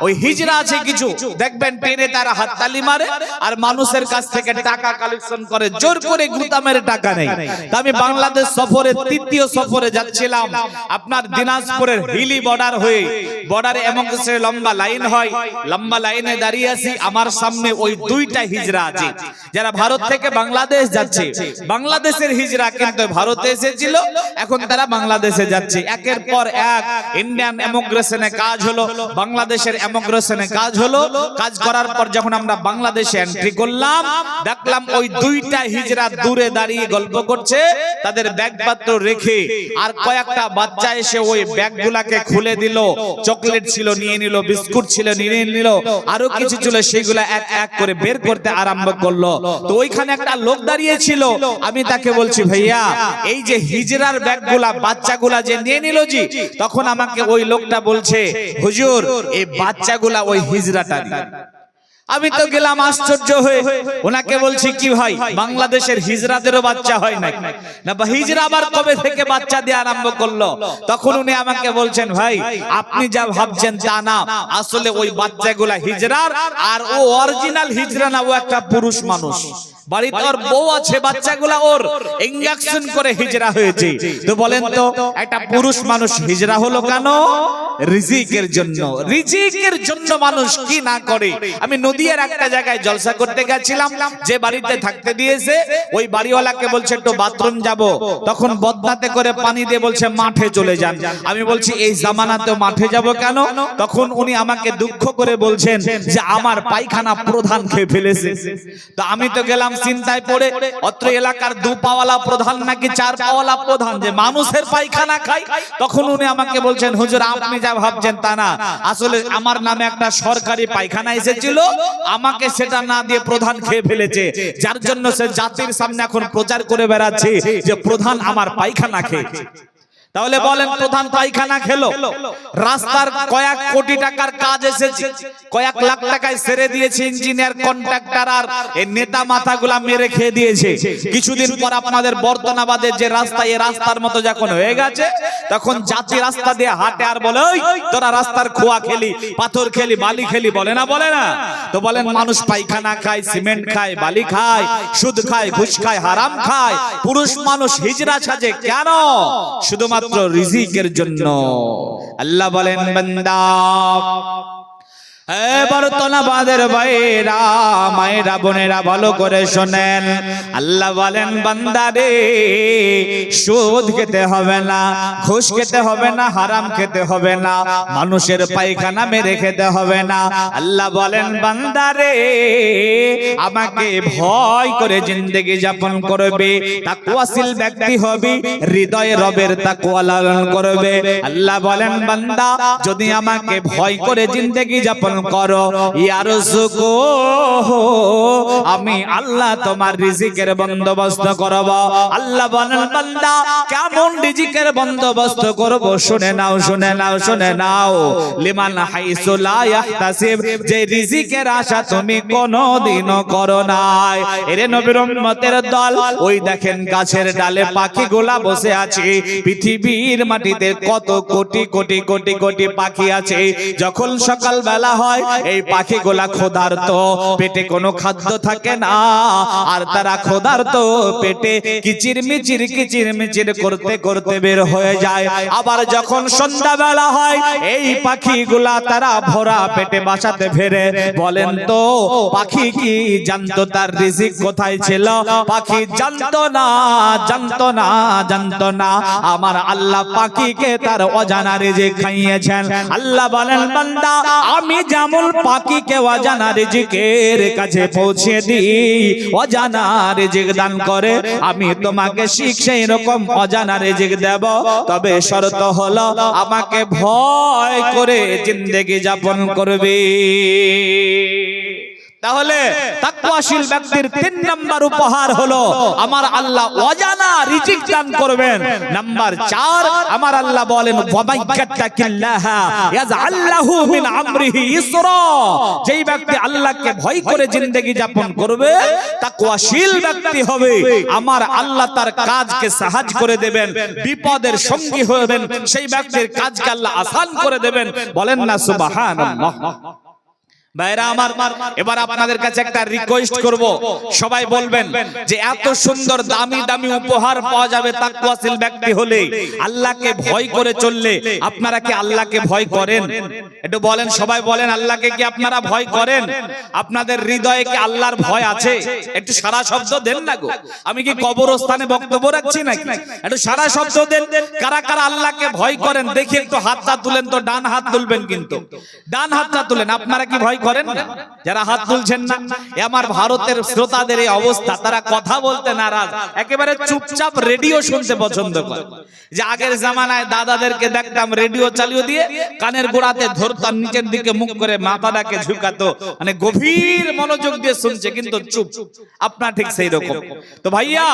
ওই হিজরা আছে কিছু, দেখবেন ট্রেনে তারা হাততালি মারে আর মানুষের কাছ থেকে টাকা কালেকশন করে, জোর করে গুতা মেরে টাকা নেই। তা আমি বাংলাদেশ সফরে 3য় সফরে যাচ্ছিলাম, আপনার দিনাজপুরের হিলি বর্ডার হয়ে, বর্ডারে এমন কিছু লম্বা লাইন হয়, লম্বা লাইনে দাঁড়িয়ে আছি, আমার সামনে ওই 2টা হিজরা আছে যারা ভারত থেকে বাংলাদেশ যাচ্ছে। বাংলাদেশের হিজরা কিন্তু ভারতে এসেছিল, এখন তারা বাংলাদেশে যাচ্ছে। একের পর এক ইন্ডিয়ান ইমিগ্রেশনে কাজ হলো, বাংলাদেশের ইমিগ্রেশনে কাজ হলো। কাজ করার পর যখন আমরা বাংলাদেশে এন্ট্রি করলাম, দেখলাম ওই দুইটা হিজড়া দূরে দাঁড়িয়ে গল্প করছে তাদের ব্যাগপত্র রেখে। আর কয়েকটা বাচ্চা এসে ওই ব্যাগগুলাকে খুলে দিল, চকলেট ছিল নিয়ে নিল, বিস্কুট ছিল নিয়ে নিল, আরো কিছু ছিল সেগুলা এক এক করে বের করতে আরম্ভ করলো। তো ওইখানে একটা লোক দাঁড়িয়ে ছিল, আমি তাকে বলছি ভাইয়া এই যে হিজড়ার ব্যাগগুলা বাচ্চাগুলা যে নিয়ে নিল জি, তখন আমাকে ওই লোকটা বলছে হুজুর এই বাচ্চাগুলা ওই হিজড়াটার। আমি তো গেলাম আশ্চর্য হয়ে, ওনাকে বলছি কি ভাই বাংলাদেশের হিজড়াদেরও বাচ্চা হয় না? না হিজড়া আবার কবে থেকে বাচ্চা দিয়ে আরম্ভ করলো? তখন উনি আমাকে বলছেন ভাই আপনি যা ভাবছেন তা না, আসলে ওই বাচ্চাগুলা হিজড়ার, আর ও অরিজিনাল হিজড়া না, ও একটা পুরুষ মানুষ, বাড়িতে ওর বউ আছে, বাচ্চাগুলা ওর ইনজেকশন করে হিজড়া হয়েছে। তো বলেন তো একটা পুরুষ মানুষ হিজড়া হলো কেন? রিজিকের জন্য। রিজিকের জন্য মানুষ কি না করে। আমি নদীর একটা জায়গায় জলসা করতে গেছিলাম, যে বাড়িতে থাকতে দিয়েছে ওই বাড়িওয়ালাকে বলছে একটু বাথরুম যাব, তখন বদনাতে করে পানি দিয়ে বলছে মাঠে চলে যান। আমি বলছি এই জামানাতে মাঠে যাব কেন? তখন উনি আমাকে দুঃখ করে বলছেন যে আমার পায়খানা প্রধান খেয়ে ফেলেছে। তো আমি তো গেলাম চিন্তায় পড়ে, অত্র এলাকার 2 পাওয়ালা প্রধান নাকি 4 পাওয়ালা প্রধান যে মানুষের পায়খানা খায়। তখন উনি আমাকে বলছেন হুজুর আপনি যা ভাবছেন তা না, আসলে আমার নামে একটা সরকারি পায়খানা এসেছিল, আমাকে সেটা না দিয়ে প্রধান খেয়ে ফেলেছে, যার জন্য সে জাতির সামনে এখন প্রচার করে বেড়াচ্ছে যে প্রধান আমার পায়খানা খেয়েছে। তাহলে বলেন প্রধান পায়খানা খেলো, রাস্তার কয়েক কোটি টাকার কাজ এসেছে, কয়েক লাখ টাকায় সেরে দিয়েছে ইঞ্জিনিয়ার, কন্ট্রাক্টর আর এই নেতা মাথাগুলা মেরে খেয়ে দিয়েছে। কিছুদিন পর আপনাদের বর্তনাবাদের যে রাস্তা, এই রাস্তার মতো যখন হয়ে গেছে, তখন জাতি রাস্তা দিয়ে হাঁটে আর বলে ওই তোরা রাস্তার খোয়া খেলি, পাথর খেলি, বালি খেলি, বলে না বলে না? তো বলেন মানুষ পায়খানা খায়, সিমেন্ট খায়, বালি খায়, সুদ খায়, ঘুষ খায়, হারাম খায়, পুরুষ মানুষ হিজড়া সাজে কেন? শুধুমাত্র রিজিকের জন্য। আল্লাহ বলেন বান্দা বর্তনাবাদের ভাইরা মায়েরা বোনেরা ভালো করে শোনেন, আল্লাহ বলেন বান্দা রে সুদ খেতে হবে না, ঘুষ খেতে হবে না, হারাম খেতে হবে না, মানুষের পায়খানা মেরে খেতে হবে না। আল্লাহ বলেন বান্দা রে আমাকে ভয় করে জিন্দেগি যাপন করবে, তাকওয়াশীল ব্যক্তি হবে, হৃদয়ে রবের তাকওয়া লালন করবে। আল্লাহ বলেন বান্দা যদি আমাকে ভয় করে জিন্দেগি যাপন করো, ইয়ারযুকু আমি আল্লাহ তোমার রিজিকের বন্দোবস্ত করব। আল্লাহ বলেন বান্দা কেমন রিজিকের বন্দোবস্ত করব? শুনে নাও, শুনে নাও, শুনে নাও। লিমান হাইসু লা ইয়াহতাসিব, যে রিজিকের আশা তুমি কোনদিনও করো নাই। এরে নবীর উম্মতের দল, ওই দেখেন গাছের ডালে পাখিগুলা বসে আছে, পৃথিবীর মাটিতে কত কোটি কোটি কোটি কোটি পাখি আছে। যখন সকাল বেলা হয় এই পাখিগুলা ক্ষুধার্ত, পেটে কোনো খাদ্য থাকে না, আর তারা ক্ষুধার্ত পেটে কিচির মিচির কিচির মিচির করতে করতে বের হয়ে যায়। আবার যখন সন্ধ্যা বেলা হয় এই পাখিগুলা তারা ভরা পেটে বাসাতে ফেরে। বলেন তো পাখি কি জানতো তার রিজিক কোথায় ছিল? পাখি জানতো না, জানতো না, জানতো না। আমার আল্লাহ পাখিকে তার অজানা রিজিক খাইয়েছেন। আল্লাহ বলেন বান্দা আমি যেমন পাখিকে অজানা রিজিকের কাছে পৌঁছে দিই, অজানা রিজিক দান করে, আমি তোমাকে ঠিক সেই রকম অজানা রিজিক দেব। তবে শর্ত হলো আমাকে ভয় করে জিন্দেগি যাপন করবে। তাহলে তাকওয়াশীল ব্যক্তির 3 নাম্বার উপহার হলো আমার আল্লাহ অজানা রিজিক দান করবেন। নাম্বার 4 আমার আল্লাহ বলেন ওয়ামাইয়াত্তাকিল্লাহা ইয়াজআল লাহু মিন আমরিহি ইসরা, যেই ব্যক্তি আল্লাহকে ভয় করে জিন্দেগি যাপন করবে, তাকওয়াশীল ব্যক্তি হবে, আমার আল্লাহ তার কাজকে সাহায্য করে দেবেন, বিপদের সঙ্গী হবেন, সেই ব্যক্তির কাজকে আল্লাহ আসান করে দেবেন। বলেন না সুবহানাল্লাহ। ভাইরা আমার, এবার আপনাদের কাছে একটা রিকোয়েস্ট করব, সবাই বলবেন যে এত সুন্দর দামি দামি উপহার পাওয়া যাবে তাকওয়াশীল ব্যক্তি হলে, আল্লাহকে ভয় করে চললে। আপনারা কি আল্লাহকে ভয় করেন? একটু বলেন, সবাই বলেন, আল্লাহকে কি আপনারা ভয় করেন? আপনাদের হৃদয়ে কি আল্লাহর ভয় আছে? একটু সারা শব্দ দেন না গো, আমি কি কবরস্থানে বক্তব্য রাখছি নাকি? একটু সারা শব্দ দেন। কারা কারা আল্লাহকে ভয় করেন দেখি একটু হাতটা তুলেন তো, ডান হাত তুলবেন কিন্তু, ডান হাতটা তুলেন। আপনারা কি ভয় করেন না? যারা হাত তুলছেন না, আমার ভারতের শ্রোতাদের এই অবস্থা, তারা কথা বলতে নারাজ, একেবারে চুপচাপ রেডিও শুনতে পছন্দ করে। যে আগের জামানায় দাদাদেরকে দেখতাম রেডিও চালিয়ে দিয়ে কানের গোড়াতে ধরতাম, নিচের দিকে মুখ করে মাথাটাকে ঝুঁকাতো, মানে গভীর মনোযোগ দিয়ে শুনছে কিন্তু চুপ। আপনারা ঠিক সেই রকম। তো ভাইয়া,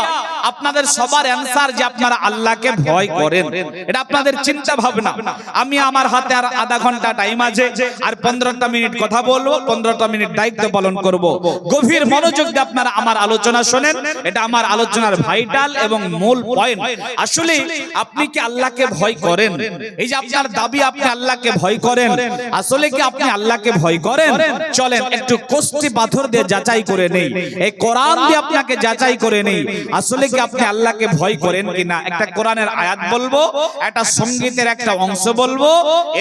আপনাদের সবার অ্যানসার যে আপনারা আল্লাহকে ভয় করেন, এটা আপনাদের চিন্তা ভাবনা। আমি আমার হাতে আর আধা ঘন্টা টাইম আছে, আর 15টা মিনিট কথা বলবো, 15টা মিনিট দায়িত্ব পালন করব। গভীর মনোযোগ দিয়ে আপনারা আমার আলোচনা শোনেন, এটা আমার আলোচনার ভাইটাল এবং মূল পয়েন্ট। আসলে আপনি কি আল্লাহকে ভয় করেন? এই যে আপনার দাবি আপনি আল্লাহকে ভয় করেন, আসলে কি আপনি আল্লাহকে ভয় করেন? চলেন একটু কষ্টি পাথর দিয়ে যাচাই করে নেই, এই কোরআন দিয়ে আপনাকে যাচাই করে নেই, আসলে কি আপনি আল্লাহকে ভয় করেন কিনা। একটা কোরআনের আয়াত বলবো, একটা সঙ্গীতের একটা অংশ বলবো,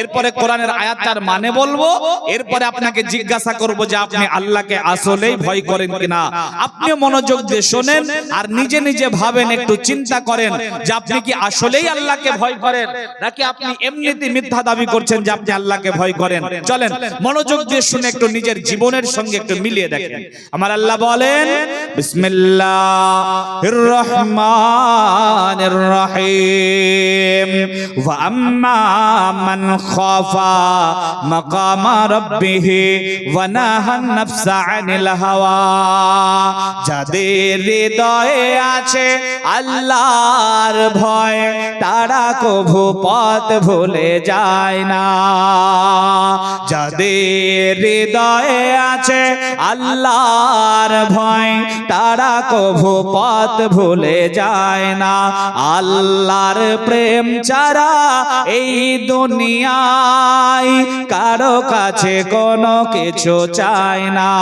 এরপরে কোরআনের আয়াতটার মানে বলবো, এরপরে আপনাকে জিজ্ঞাসা করব যে আপনি আল্লাহকে আসলেই ভয় করেন কিনা। আপনি মনোযোগ দিয়ে শোনেন আর নিজে নিজে ভাবেন, একটু চিন্তা করেন যে আপনি কি আসলেই আল্লাহকে ভয় করেন, নাকি আপনি এমনিতেই মিথ্যা দাবি করছেন যে আপনি আল্লাহকে ভয় করেন। চলেন মনোযোগ দিয়ে শুনে একটু নিজের জীবনের সঙ্গে একটু মিলিয়ে দেখেন। আমার আল্লাহ বলেন, বিসমিল্লাহির রহমানির রহিম, ওয়া আম্মা মান খাফা মাকামা রাব্বিহি ওয়া নাহান নাফসা আনিল হাওয়া। যাদের হৃদয়ে আছে আল্লাহর ভয়, তারা কভু পথ ভুলে যায় না। যাদের হৃদয়ে আছে আল্লাহর ভয়, তারা কভু পথ ভুলে যায় না। আল্লাহর প্রেম ছাড়া এই দুনিয়ায় কারো কাছে কোনো কিছু চায় না।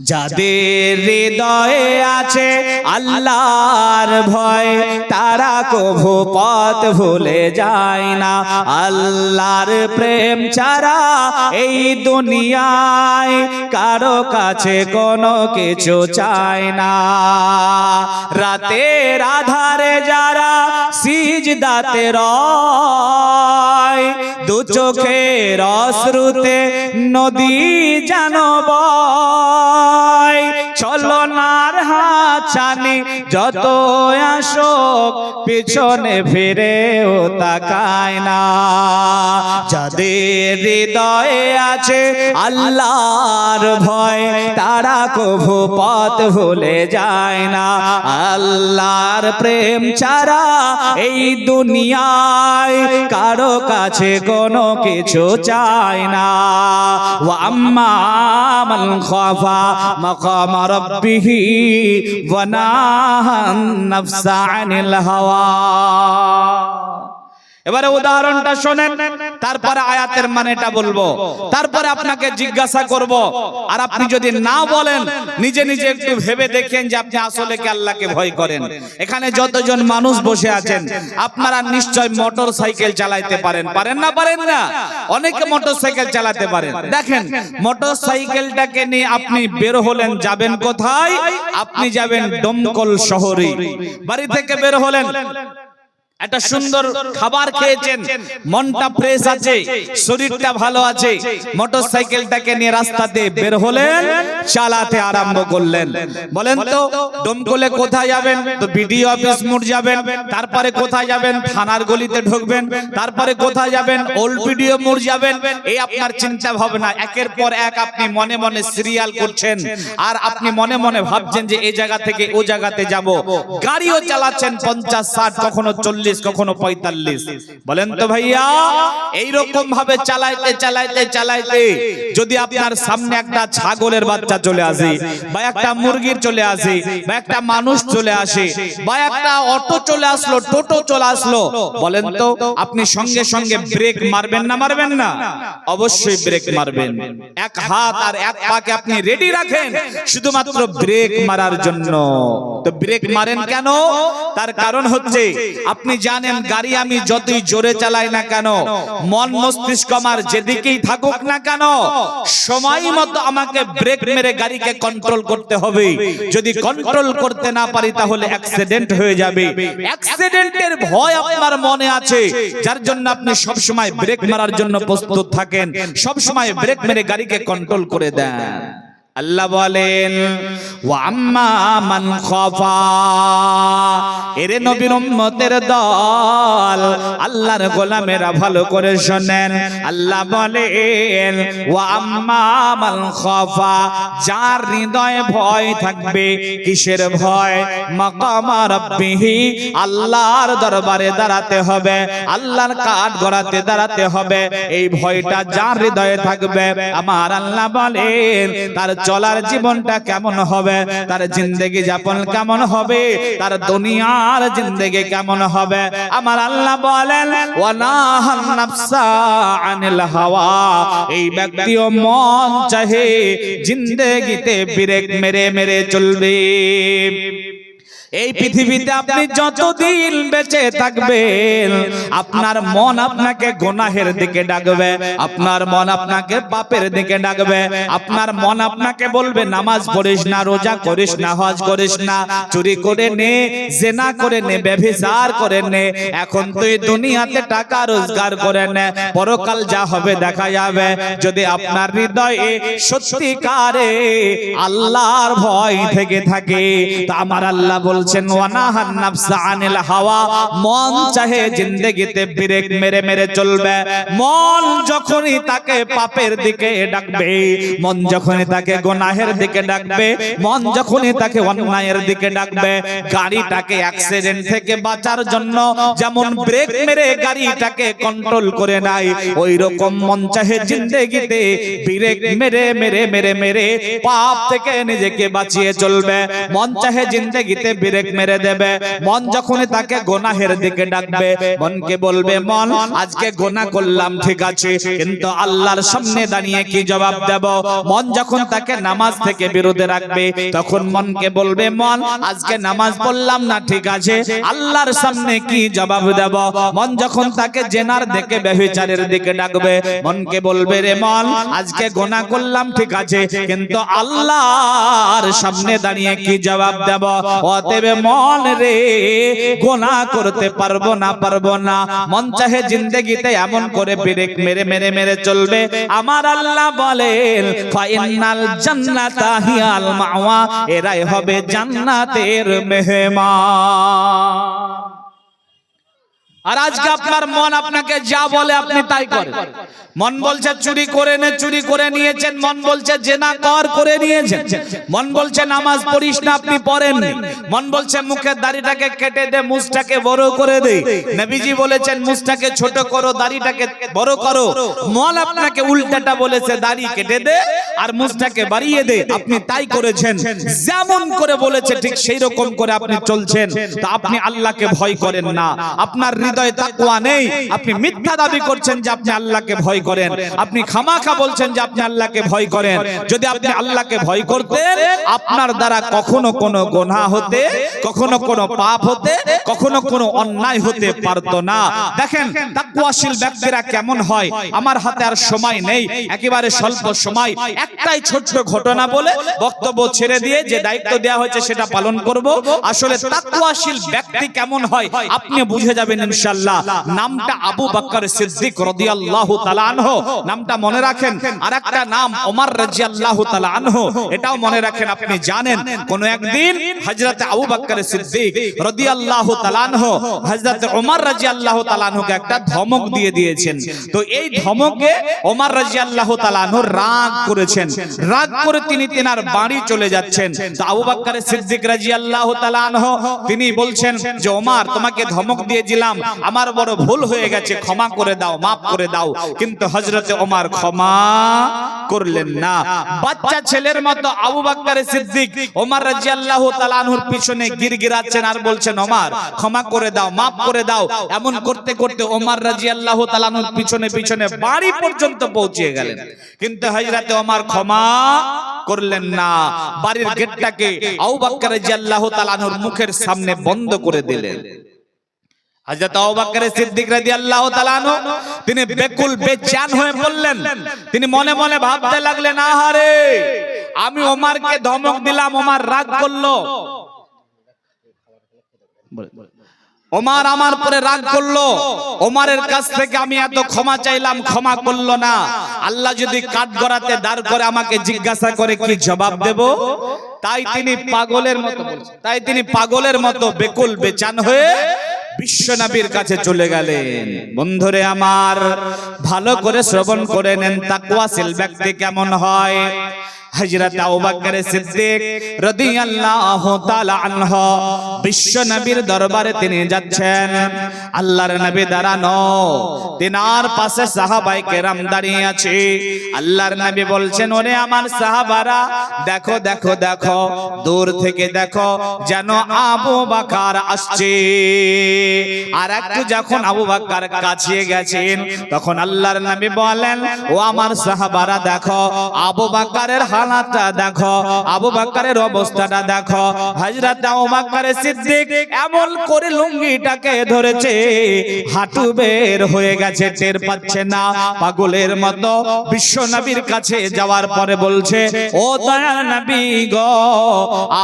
যাদের হৃদয়ে আছে আল্লাহর ভয়, তারা কভু পথ ভুলে যায় না। আল্লাহর প্রেম ছাড়া এই দুনিয়ায় কারো কাছে কোনো কিছু চায় না। রাতের আধারে যারা সিজদাতে রয়, দু চোখের অশ্রুতে নদী জানো বয়। ছলনার হাতছানি যত আসুক, পিছনে ফিরেও তাকায় না। যাদের হৃদয়ে আছে আল্লাহর ভয়, তারা কভু পথ ভুলে যায় না। আল্লাহর প্রেম ছাড়া এই দুনিয়ায় কারো কাছে কোনো কিছু চায় না। ওয়া আম্মা মান খাফা মাকামা রাব্বিহি ওয়া নাহান নাফসা আনিল হাওয়া। এবারে উদাহরণটা শোনেন, তারপরে আয়াতের মানেটা বলবো, তারপরে আপনাকে জিজ্ঞাসা করব। আর আপনি যদি না বলেন, নিজে নিজে একটু ভেবে দেখেন যে আপনি আসলে কি আল্লাহকে ভয় করেন। এখানে যতজন মানুষ বসে আছেন, আপনারা নিশ্চয় মোটর সাইকেল চালাইতে পারেন, পারেন না? পারেন না? অনেকে মোটর সাইকেল চালাতে পারেন। দেখেন, মোটর সাইকেলটাকে নিয়ে আপনি বের হলেন, যাবেন কোথায়? আপনি যাবেন দমকল শহরে। বাড়ি থেকে বের হলেন, একটা সুন্দর খাবার খেয়েছেন, মনটা ফ্রেশ আছে, শরীরটা ভালো আছে, মোটরসাইকেলটাকে নিয়ে রাস্তাতে বের হলেন, চালাতে আরম্ভ করলেন। বলেন তো, দমকলে কোথায় যাবেন? তো বিডিও অফিস মোড় যাবেন। তারপরে কোথায় যাবেন? থানার গলিতে ঢুকবেন। তারপরে কোথায় যাবেন? ওল্ড বিডিও মোড় যাবেন। এই আপনার চিন্তা ভাবনা, একের পর এক আপনি মনে মনে সিরিয়াল করছেন, আর আপনি মনে মনে ভাবছেন যে এই জায়গা থেকে ও জায়গাতে যাব। গাড়িও চালাচ্ছেন 50, 60, কখনো 40, 40 কখনো 45। বলেন তো ভাইয়া, এইরকম ভাবে চালাইতে চালাইতে চালাইতে যদি আপনার সামনে একটা ছাগলের বাচ্চা চলে আসে, বা একটা মুরগির চলে আসে, বা একটা মানুষ চলে আসে, বা একটা অটো চলে আসলো, টোটো চলে আসলো, বলেন তো আপনি সঙ্গে সঙ্গে ব্রেক মারবেন না মারবেন না? অবশ্যই ব্রেক মারবেন। এক হাত আর এক পাকে আপনি রেডি রাখেন শুধুমাত্র ব্রেক মারার জন্য। তো ব্রেক মারেন কেন? তার কারণ হচ্ছে আপনি জানেন গাড়ি আমি যতই জোরে চালাই না কেন, মন মস্তিষ্ক আমার যেদিকেই থাকুক না কেন, সময় মতো আমাকে ব্রেক মেরে গাড়িকে কন্ট্রোল করতে হবে। যদি কন্ট্রোল করতে না পারি তাহলে অ্যাক্সিডেন্ট হয়ে যাবে। অ্যাক্সিডেন্টের ভয় আপনার মনে আছে, যার জন্য আপনি সব সময় ব্রেক মারার জন্য প্রস্তুত থাকেন, সব সময় ব্রেক মেরে গাড়িকে কন্ট্রোল করে দেন। আল্লাহ বলেন ওয়া আম্মা মান খাফা, এরে নবীর উম্মতের দল, আল্লাহর গোলামেরা ভালো করে শুনেন। আল্লাহ বলেন ওয়া আম্মা মান খাফা, যার হৃদয়ে ভয় থাকবে। কিসের ভয়? মাকামা রাব্বিহি, আল্লাহর দরবারে দাঁড়াতে হবে, আল্লাহর কাঠ গড়াতে দাঁড়াতে হবে। এই ভয়টা যার হৃদয়ে থাকবে, আমার আল্লাহ বলেন তার চলার জীবনটা কেমন হবে, তার জিন্দেগি যাপন কেমন হবে, তার দুনিয়ার জিন্দেগি কেমন হবে। আমার আল্লাহ বলেন ওয়ানাহান নাফসা আনিল হাওয়া, এই ব্যক্তিও মন চাহে জিন্দেগিতে ব্রেক মেরে মেরে চলবে। এই পৃথিবীতে আপনি যতদিন বেঁচে থাকবেন, আপনার মন আপনাকে গুনাহের দিকে ডাকবে, আপনার মন আপনাকে পাপের দিকে ডাকবে, আপনার মন আপনাকে বলবে নামাজ পড়িস না, রোজা করিস না, হজ করিস না, চুরি করে নে, জিনা করে নে, ব্যভিচার করে নে, এখন তুই দুনিয়াতে টাকা রোজগার করে নে, পরকাল যা হবে দেখা যাবে। যদি আপনার হৃদয়ে সত্যিকারে আল্লাহর ভয় থেকে থাকে, তা আমার আল্লাহ বলছেন ওয়ানাহান নাফসা আনিল হাওয়া, মন চাহে জিন্দেগিতে ব্রেক মেরে মেরে চলবে। মন যখনই তাকে পাপের দিকে ডাকবে, মন যখনই তাকে গুনাহের দিকে ডাকবে, মন যখনই তাকে অন্যায়ের দিকে ডাকবে, গাড়িটাকে অ্যাক্সিডেন্ট থেকে বাঁচার জন্য যেমন ব্রেক মেরে গাড়িটাকে কন্ট্রোল করে নাই, ওই রকম মন চাহে জিন্দেগিতে ব্রেক মেরে মেরে মেরে মেরে পাপ থেকে নিজেকে বাঁচিয়ে চলবে। মন চাহে জিন্দেগিতে ব্রেক মেরে দেবে। মন যখনই তাকে গুনাহের দিকে ডাকবে, মনকে বলবে মন আজকে গুনাহ করলাম ঠিক আছে, কিন্তু আল্লাহর সামনে দাঁড়িয়ে কি জবাব দেব। মন যখন তাকে নামাজ থেকে বিরত রাখবে, তখন মনকে বলবে মন আজকে নামাজ পড়লাম না ঠিক আছে, আল্লাহর সামনে কি জবাব দেব। মন যখন তাকে জেনার দিকে ব্যভিচারের দিকে ডাকবে, মনকে বলবে রে মন আজকে গুনাহ করলাম ঠিক আছে, কিন্তু আল্লাহর সামনে দাঁড়িয়ে কি জবাব দেব। অতএব মন রে গুনাহ করতে পারবো না পারবো না। মন চাহে জিন্দেগিতে এমন করে ব্রেক মেরে মেরে মেরে চলবে। আমার আল্লাহ বলেন ফাইনাল জান্নাতা হিয়াল মাওয়া, এরাই হবে জান্নাতের মেহমান। আর আজকে আপনার মন আপনাকে যা বলে আপনি তাই করেন। মন বলছে চুরি করে নে, চুরি করে নিয়েছেন। মন বলছে জিনা কর, করে নিয়েছেন। মন বলছে নামাজ পড়িস না, আপনি পড়েন। মন বলছে মুখের দাড়িটাকে কেটে দে, মুছটাকে বড় করে দে। নবীজি বলেছেন মুছটাকে ছোট করো, দাড়িটাকে বড় করো। মন আপনাকে উল্টাটা বলেছে দাড়ি কেটে দে আর মুছটাকে বাড়িয়ে দে, আপনি তাই করেছেন। যেমন করে বলেছে ঠিক সেই রকম করে আপনি চলছেন। তা আপনি আল্লাহকে ভয় করেন না, আপনার হৃদয়ে তাকওয়া নেই। আপনি মিথ্যা দাবি করছেন যে আপনি আল্লাহকে ভয় করেন, আপনি খামাখা বলছেন যে আপনি আল্লাহকে ভয় করেন। যদি আপনি আল্লাহকে ভয় করতেন, আপনার দ্বারা কখনো কোনো গুনাহ হতে, কখনো কোনো পাপ হতে, কখনো কোনো অন্যায় হতে পারতো না। দেখেন তাকওয়াশীল ব্যক্তিরা কেমন হয়। আমার হাতে আর সময় নেই, একেবারে স্বল্প সময়, একটাই ছোট্ট ঘটনা বলে বক্তব্য ছেড়ে দিয়ে যে দায়িত্ব দেওয়া হয়েছে সেটা পালন করব। আসলে তাকওয়াশীল ব্যক্তি কেমন হয় আপনি বুঝে যাবেন ইনশাআল্লাহ। ইনশাআল্লাহ। নামটা আবু বকর সিদ্দিক রাদিয়াল্লাহু তাআলা আনহু, নামটা মনে রাখেন। আর একটা নাম ওমর রাদিয়াল্লাহু তাআলা আনহু, এটাও মনে রাখেন। আপনি জানেন কোন একদিন হযরত আবু বকর সিদ্দিক রাদিয়াল্লাহু তাআলা আনহু হযরত ওমর রাদিয়াল্লাহু তাআলা আনহুকে একটা ধমক দিয়ে দিয়েছেন। তো এই ধমকে ওমর রাদিয়াল্লাহু তাআলা আনহু রাগ করেছেন। রাগ করে তিনি তেনার বাড়ি চলে যাচ্ছেন। তো আবু বকর সিদ্দিক রাদিয়াল্লাহু তাআলা আনহু তিনি বলছেন যে ওমর, তোমাকে ধমক দিয়েছিলাম, আমার বড় ভুল হয়ে গেছে, ক্ষমা করে দাও, maaf করে দাও। কিন্তু হযরত ওমর ক্ষমা করলেন না। বাচ্চা ছেলের মতো আবু বকর সিদ্দিক ওমর রাদিয়াল্লাহু তাআলা আনহুর পিছনে গিরগিরাচ্ছেন আর বলছেন ওমর ক্ষমা করে দাও, maaf করে দাও। এমন করতে করতে ওমর রাদিয়াল্লাহু তাআলা আনহুর পিছনে পিছনে বাড়ি পর্যন্ত পৌঁছে গেলেন। কিন্তু হযরত ওমর ক্ষমা করলেন না। বাড়ির গেটটাকে আবু বকর রাদিয়াল্লাহু তাআলা আনহুর মুখের সামনে বন্ধ করে দিলেন। হযরত আবু বকর সিদ্দিক রাদিয়াল্লাহু তাআলা আনহু তিনি বেকুল বেচैन হয়ে বললেন, তিনি মনে মনে ভাবতে লাগলেন, আহারে আমি ওমরকে ধমক দিলাম, ওমর রাগ করলো, ওমর আমার পরে রাগ করলো, ওমরের কাছ থেকে আমি এত ক্ষমা চাইলাম, ক্ষমা করলো না। আল্লাহ যদি কাঠগড়াতে দাঁড় করে আমাকে জিজ্ঞাসা করে কি জবাব দেব? তাই তিনি পাগলের মতো বেকুল বেচান হয়ে বিশ্ব নবীর কাছে চলে গেলেন। বন্ধুরে আমার, ভালো করে শ্রবণ করে নেন, তাকওয়াশীল ব্যক্তি কেমন হয়। হযরত আবু বকর সিদ্দিক রাদিয়াল্লাহু তাআলা আনহু বিশ্ব নবীর দরবারে তিনি যাচ্ছেন। আল্লাহর নবী দাঁড়ানো, তিনার পাশে সাহাবায়ে কেরাম দাঁড়িয়ে আছে। আল্লাহর নবী বলছেন, ওরে আমার সাহাবারা, দেখো দেখো দেখো, দূর থেকে দেখো, যেন আবু বকর আসছে। আর একটু যখন আবু বকর কাছে গেছেন, তখন আল্লাহর নবী বলেন, ও আমার সাহাবারা দেখো, আবু বকরের হালাতটা দেখো, আবু বকরের অবস্থাটা দেখো। হযরত আবু বকর সিদ্দিক এমন করে লুঙ্গিটাকে ধরেছে, হাঁটু বের হয়ে গেছে, টের পাচ্ছে না। পাগলের মতো বিশ্ব নবীর কাছে যাওয়ার পরে বলছে, ও দয়ার নবী গো,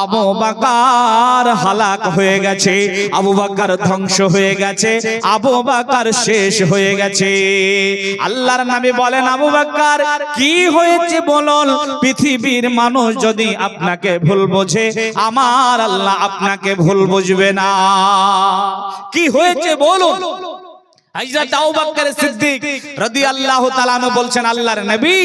আবু বকর হালাক হয়ে গেছে, আবু বকর ধ্বংস হয়ে গেছে, আবু বকর শেষ হয়ে গেছে। আল্লাহর নবী বলেন, আবু বকর কি হয়েছে বলুন? পৃথিবীর মানুষ যদি আপনাকে ভুল বোঝে, আমার আল্লাহ আপনাকে ভুল বুঝবে না। কি হয়েছে বলুন? হযরত আবু বকর সিদ্দিক রাদিয়াল্লাহু তাআলা আনহু বলছেন, আল্লাহর নবী,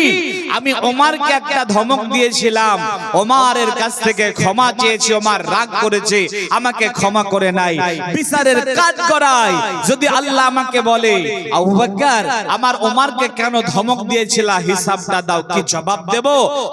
আমি ওমরকে একটা ধমক দিয়েছিলাম, ওমরের কাছ থেকে ক্ষমা চেয়েছি, ওমর রাগ করেছে, আমাকে ক্ষমা করে নাই। বিচারের কাজ করাই যদি আল্লাহ আমাকে বলে, আবু বকর আমার ওমরকে কেন ধমক দিয়েছিলা, হিসাবটা দাও, কি জবাব দেব?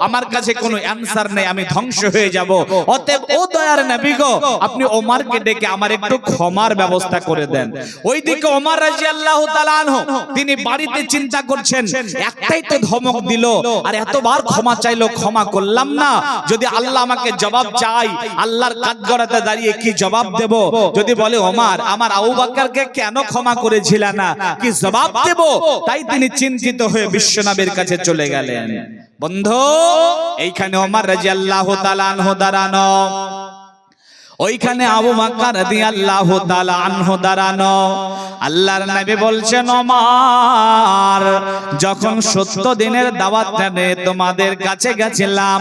আমার কাছে কোনো অ্যানসার নেই, আমি ধ্বংস হয়ে যাব। অতএব ও দয়ার নবী গো, আপনি ওমরকে ডেকে আমার একটু ক্ষমার ব্যবস্থা করে দেন। ওইদিকে ওমর রাদিয়াল্লাহু তাআলা আনহু তিনি বাড়িতে চিন্তা করছেন, একটাই তো ধমক দিল আর এতবার ক্ষমা চাইলো, ক্ষমা করলাম না। যদি আল্লাহ আমাকে জবাব চাই, আল্লাহর কাঠগড়াতে দাঁড়িয়ে কি জবাব দেব? যদি বলে ওমর আমার আবু বকরকে কেন ক্ষমা করেছিল না, কি জবাব দেব? তাই তিনি চিন্তিত হয়ে বিশ্বনবীর কাছে চলে গেলেন। বন্ধু, এইখানে ওমর রাদিয়াল্লাহু তাআলা আনহু দাঁড়ানো, ওইখানে আবু বকর রাদিয়াল্লাহু তাআলা আনহু দাঁড়ানো। আল্লাহর নবী বলছেন, ওমর যখন 70 দিনের দাওয়াতটা নিয়ে তোমাদের কাছে গেছিলাম,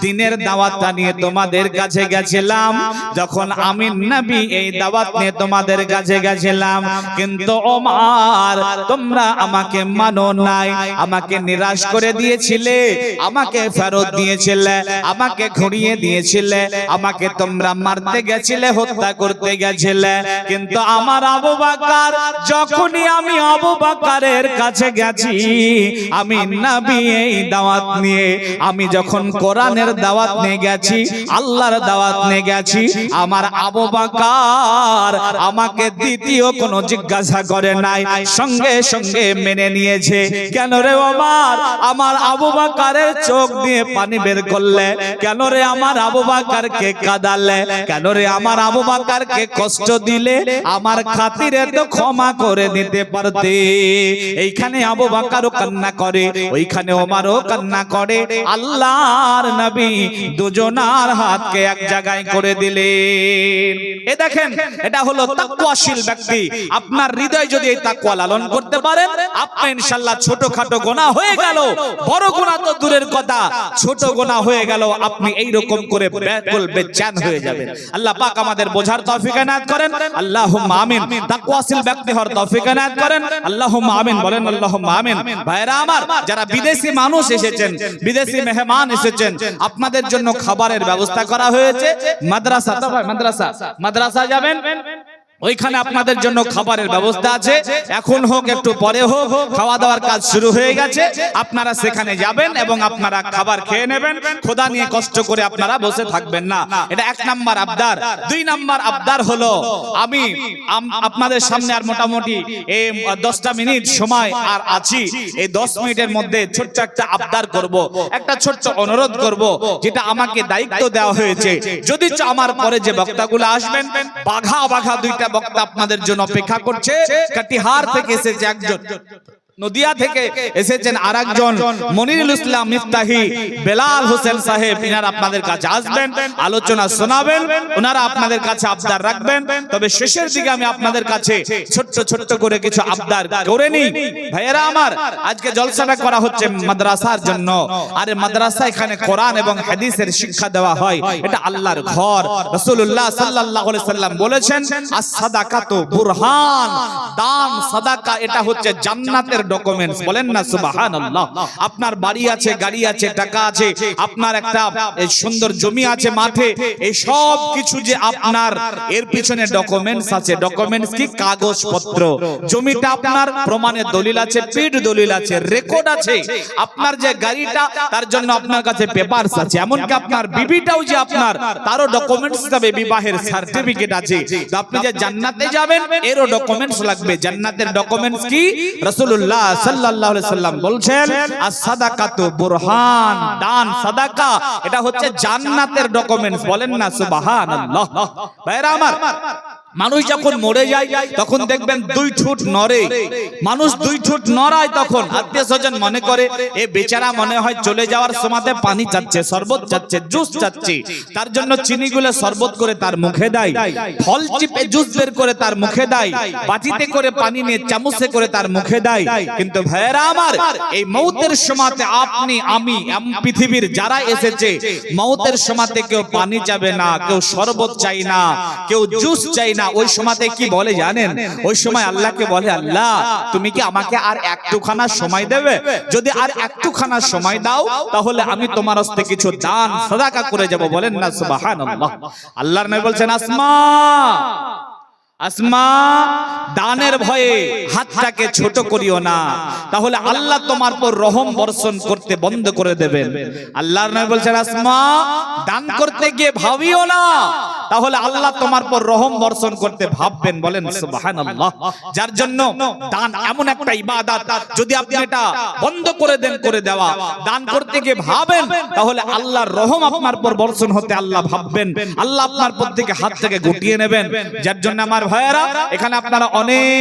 দিনের দাওয়াতটা নিয়ে তোমাদের কাছে গেছিলাম, যখন আমি নবী এই দাওয়াত নিয়ে তোমাদের কাছে গেছিলাম, কিন্তু ওমর তোমরা আমাকে মানো নাই, আমাকে নিরাশ করে দিয়েছিলে, আমাকে ফেরত দিয়েছিলে, আমাকে ঘুরিয়ে দিয়েছিলে, আমাকে তোমরা মারতে গেছিলে, হত্যা করতে গেছিলে। কিন্তু আমার আবু বকর, যখনই আমি আবু বকরের কাছে গেছি, আমি নবী এই দাওয়াত নিয়ে, আমি যখন কোরআনের দাওয়াত নিয়ে গেছি, আল্লাহর দাওয়াত নিয়ে গেছি, আমার আবু বকর আমাকে দ্বিতীয় কোনো জিজ্ঞাসা করে নাই, সঙ্গে সঙ্গে মেনে নিয়েছে। কেন রে ওমর আমার আবু বকরের চোখ দিয়ে পানি বের করলে? কেন রে আমার আবু বকরকে কাঁদালে? কেন রে আমার আবু বকরকে কষ্ট দিলে? আমার খাতিরে তো ক্ষমা ক্ষমা করে দিতে পারতে। এইখানে আবু বকরও কান্না করে, ওইখানে ওমরও কান্না করে। আল্লাহর নবী দুজনার হাতকে এক জায়গায় করে দিলেন। এ দেখেন, এটা হলো তাকওয়াশীল ব্যক্তি। আপনার হৃদয় যদি এই তাকওয়া লালন করতে পারেন, আপনি ইনশাআল্লাহ ছোটখাটো গুনাহ হয়ে গেল, বড় গুনাহ তো দূরের কথা, ছোট গুনাহ হয়ে গেল, আপনি এই রকম করে ব্যাকুল বেচैन হয়ে যাবেন। আল্লাহ পাক আমাদের বোঝার তৌফিক এনায়েত করেন, আল্লাহুম্মা আমিন। তাকওয়াশীল ব্যক্তি হওয়ার তৌফিক এনায়েত করেন, আল্লাহুম্মা আমিন বলেন, আল্লাহুম্মা আমিন। ভাইরা আমার, যারা বিদেশি মানুষ এসেছেন, বিদেশি মেহমান এসেছেন, আপনাদের জন্য খাবারের ব্যবস্থা করা হয়েছে। মাদ্রাসা তো ভাই, মাদ্রাসা যাবেন, ওইখানে আপনাদের জন্য খাবারের ব্যবস্থা আছে। এখন হোক একটু পরে হোক, খাওয়া দাওয়ার কাজ শুরু হয়ে গেছে। আপনারা সেখানে যাবেন এবং আপনারা খাবার খেয়ে নেবেন। খোদা নিয়ে কষ্ট করে আপনারা বসে থাকবেন না। এটা 1 নাম্বার আবদার। 2 নাম্বার আবদার হলো, আমি আপনাদের সামনে আর মোটামুটি এই 10টা মিনিট সময় আর আছি। এই 10 মিনিটের মধ্যে ছোট্ট একটা আবদার করব, একটা ছোট্ট অনুরোধ করব, যেটা আমাকে দায়িত্ব দেওয়া হয়েছে। যদি আমার পরে যে বক্তাগুলো আসবেন, বাঘা বাঘা 2টা বক্তা আপনাদের জন্য অপেক্ষা করছে। কাটিহার থেকে এসেছে একজন, নদিয়া থেকে এসেছেন আরেকজন, মনিরুল ইসলাম মিফতাহি, বেলাল হোসেন সাহেব। ইনারা আপনাদের কাছে আসবেন, আলোচনা শোনাবেন, ওনারা আপনাদের কাছে আবদার রাখবেন। তবে শেষের দিকে আমি আপনাদের কাছে ছোট্ট ছোট্ট করে কিছু আবদার করে নিই। ভাইয়েরা আমার, আজকে জলসাটা করা হচ্ছে মাদ্রাসার জন্য। আরে মাদ্রাসা, এখানে কোরআন এবং হাদিসের শিক্ষা দেওয়া হয়। এটা আল্লাহর ঘর। রাসূলুল্লাহ সাল্লাল্লাহু আলাইহি সাল্লাম বলেছেন, আস-সাদাকাতু বুরহান, দান সাদাকা এটা হচ্ছে জান্নাতের ডকুমেন্টস। বলেন না সুবহানাল্লাহ। আপনার বাড়ি আছে, গাড়ি আছে, টাকা আছে, আপনার একটা সুন্দর জমি আছে মাঠে, এই সব কিছু যে আপনার, এর পিছনে ডকুমেন্টস আছে। ডকুমেন্টস কি? কাগজপত্র। জমিটা আপনার, প্রমাণের দলিল আছে, পিঠ দলিল আছে, রেকর্ড আছে। আপনার যে গাড়িটা, তার জন্য আপনার কাছে পেপারস আছে। এমনকি আপনার বিবিটাও যে আপনার, তারও ডকুমেন্টস যাবে, বিবাহের সার্টিফিকেট আছে। তো আপনি যে জান্নাতে যাবেন, এরও ডকুমেন্টস লাগবে। জান্নাতের ডকুমেন্টস কি? রাসূলুল্লাহ সাল্লাল্লাহু আলাইহি সাল্লাম বলছেন, আস-সাদাকাতু বুরহান, দান সাদাকা এটা হচ্ছে জান্নাতের ডকুমেন্টস। বলেন না সুবহানাল্লাহ। ভাইরা আমার, মানুষ যখন মরে যায়, তখন দেখবেন 2 ঠোঁট নড়ে। মানুষ 2 ঠোঁট নড়ায়, তখন আত্মীয় স্বজন মনে করে এ বেচারা মনে হয় চলে যাওয়ার সময়তে পানি চাচ্ছে, শরবত চাচ্ছে, জুস চাচ্ছে। তার জন্য চিনিগুলো শরবত করে তার মুখে দেয়, ফল চিপে জুস বের করে তার মুখে দেয়, বাটিতে করে পানি নিয়ে চামচে করে তার মুখে দেয়। কিন্তু ভাইরা আমার, এই মৌতের সময়তে আপনি, আমি, পৃথিবীর যারা এসেছে, মৌতের সময়তে কেউ পানি চাবে না, কেউ শরবত চাই না, কেউ জুস চাই না। ওই সময়তে কি বলে জানেন? ওই সময় আল্লাহকে বলে, আল্লাহ তুমি কি আমাকে আর একটুখানা সময় দেবে? যদি আর একটুখানা সময় দাও, তাহলে আমি তোমার হস্তে কিছু দান সাদাকা করে যাব। বলেন না সুবহানাল্লাহ। আল্লাহর নবী বলছেন, আসমা, আসমা, দানের ভয়ে হাতটাকে ছোট করিও না, তাহলে আল্লাহ তোমার উপর রহম বর্ষণ করতে বন্ধ করে দেবেন। আল্লাহর নবী বলছেন, আসমা, দান করতে গিয়ে ভাবিও না, তাহলে আল্লাহ তোমার উপর রহম বর্ষণ করতে ভাববেন। বলেন সুবহানাল্লাহ। যার জন্য দান এমন একটা ইবাদত, যদি আপনি এটা বন্ধ করে দেন, করে দেওয়া, দান করতে গিয়ে ভাবেন, তাহলে আল্লাহর রহম আপনার উপর বর্ষণ হতে আল্লাহ ভাববেন, আল্লাহ আপনার উপর থেকে হাত থেকে গুটিয়ে নেবেন। যার জন্য আমার ভাইয়েরা, এখানে আপনারা অনেক